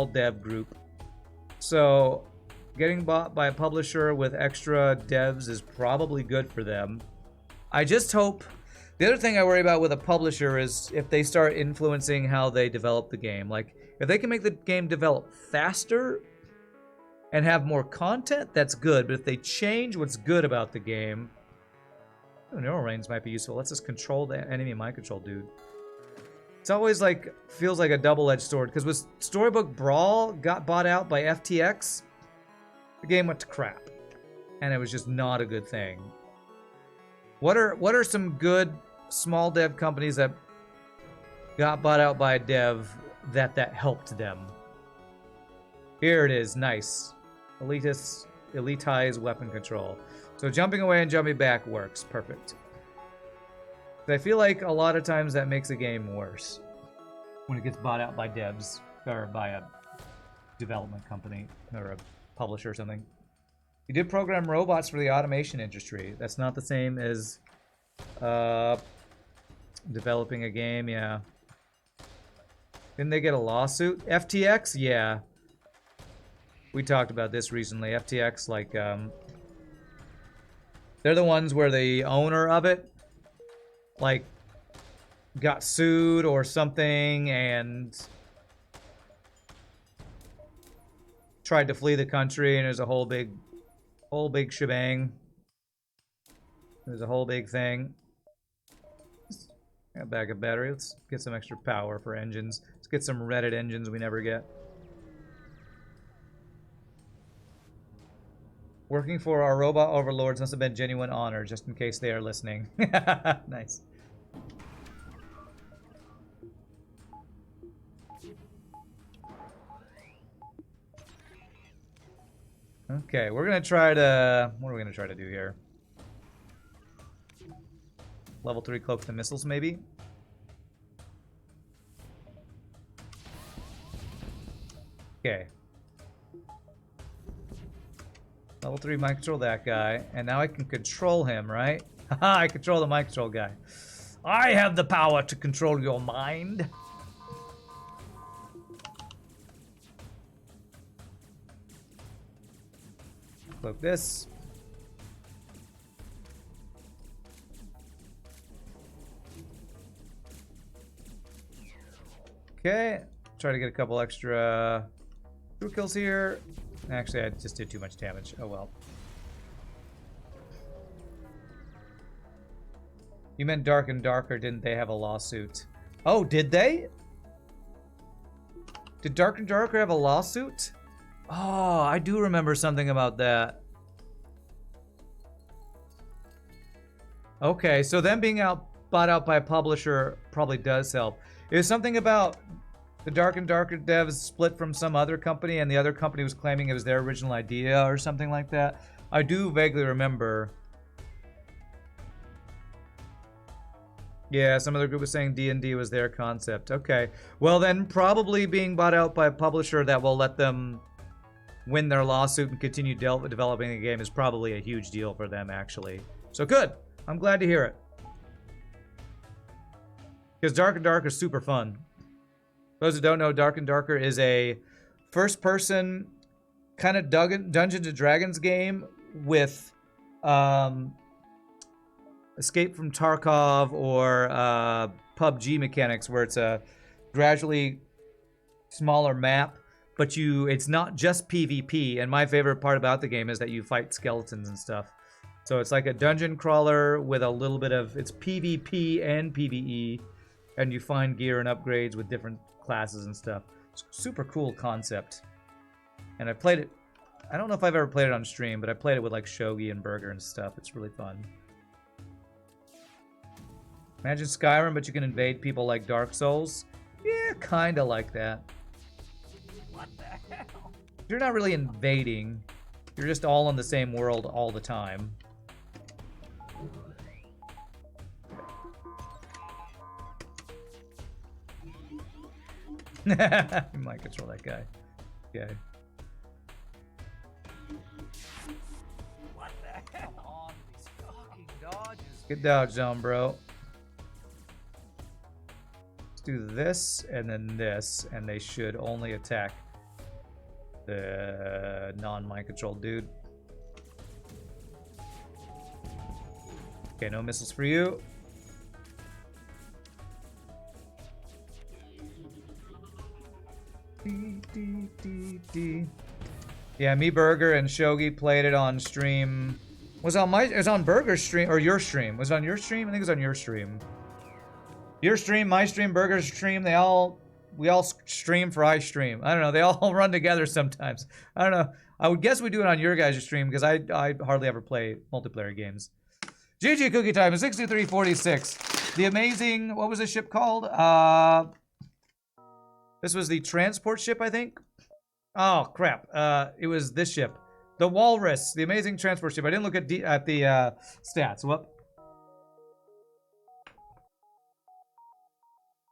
dev group. So getting bought by a publisher with extra devs is probably good for them. I just hope... The other thing I worry about with a publisher is if they start influencing how they develop the game. Like, if they can make the game develop faster and have more content, that's good. But if they change what's good about the game, neural reins might be useful. Let's just control the enemy mind control, dude. It's always like, feels like a double-edged sword. Because when Storybook Brawl got bought out by FTX, the game went to crap. And it was just not a good thing. What are some good small dev companies that got bought out by a dev that helped them? Here it is, nice. Elitized weapon control. So jumping away and jumping back works, perfect. I feel like a lot of times that makes a game worse when it gets bought out by devs or by a development company or a publisher or something. You did program robots for the automation industry. That's not the same as developing a game, yeah. Didn't they get a lawsuit? FTX? Yeah. We talked about this recently. FTX, like, they're the ones where the owner of it, like, got sued or something and tried to flee the country, and there's a whole big shebang. There's a whole big thing. Got a bag of battery. Let's get some extra power for engines. Let's get some Reddit engines we never get. Working for our robot overlords must have been genuine honor, just in case they are listening. Nice. Okay, we're gonna try to... What are we gonna try to do here? Level 3 cloak the missiles, maybe? Okay. Level 3 mind control that guy, and now I can control him, right? Haha, I control the mind control guy. I have the power to control your mind. Cloak this. Okay. Try to get a couple extra crew kills here. Actually, I just did too much damage. Oh well. You meant Dark and Darker, didn't they have a lawsuit? Oh, did they? Did Dark and Darker have a lawsuit? Oh, I do remember something about that. Okay, so them being bought out by a publisher probably does help. It was something about the Dark and Darker devs split from some other company, and the other company was claiming it was their original idea or something like that. I do vaguely remember. Yeah, some other group was saying D&D was their concept. Okay. Well, then probably being bought out by a publisher that will let them win their lawsuit and continue developing the game is probably a huge deal for them, actually. So good. I'm glad to hear it. Because Dark and Darker is super fun. For those who don't know, Dark and Darker is a first-person kind of Dungeons and Dragons game with Escape from Tarkov or PUBG mechanics, where it's a gradually smaller map, but it's not just PvP. And my favorite part about the game is that you fight skeletons and stuff. So it's like a dungeon crawler with a little bit of, it's PvP and PvE, and you find gear and upgrades with different classes and stuff. It's a super cool concept. And I played it, I don't know if I've ever played it on stream, but I played it with like Shogi and Burger and stuff. It's really fun. Imagine Skyrim, but you can invade people like Dark Souls. Yeah, kinda like that. What the hell? You're not really invading. You're just all in the same world all the time. You might control that guy. Okay. What the hell? On these fucking dodges. Good dodge zone, bro. Let's do this and then this, and they should only attack the non-mind controlled dude. Okay, no missiles for you. Yeah, me, Burger, and Shogi played it on stream. It was on Burger's stream or your stream. Was it on your stream? I think it was on your stream. Your stream, my stream, Burger's stream. We all stream for iStream. I don't know. They all run together sometimes. I don't know. I would guess we do it on your guys' stream because I hardly ever play multiplayer games. GG Cookie Time is 6346. The amazing, what was this ship called? This was the transport ship, I think. Oh crap! It was this ship, the Walrus, the amazing transport ship. I didn't look at the stats. Whoop.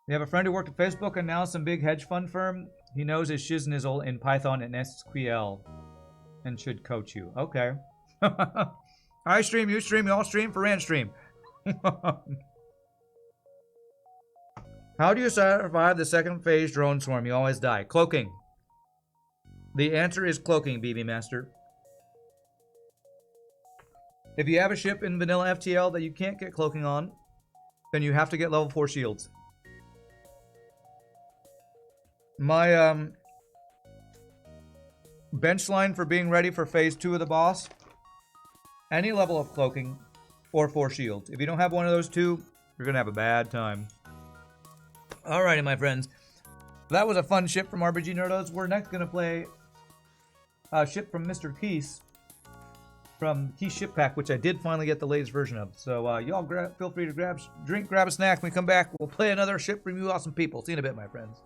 You have a friend who worked at Facebook and now some big hedge fund firm. He knows his shiznizzle in Python and SQL, and should coach you. Okay. I stream, you stream, you all stream for Rand stream. How do you survive the second phase drone swarm? You always die. Cloaking. The answer is cloaking, BB Master. If you have a ship in vanilla FTL that you can't get cloaking on, then you have to get level 4 shields. My bench line for being ready for phase 2 of the boss, any level of cloaking or 4 shields. If you don't have one of those two, you're gonna have a bad time. Alrighty, my friends. That was a fun ship from RPGNerdos. We're next gonna play a ship from Mr. Keys from Keys Ship Pack, which I did finally get the latest version of. So y'all feel free to grab a drink, grab a snack. When we come back, we'll play another ship from you awesome people. See you in a bit, my friends.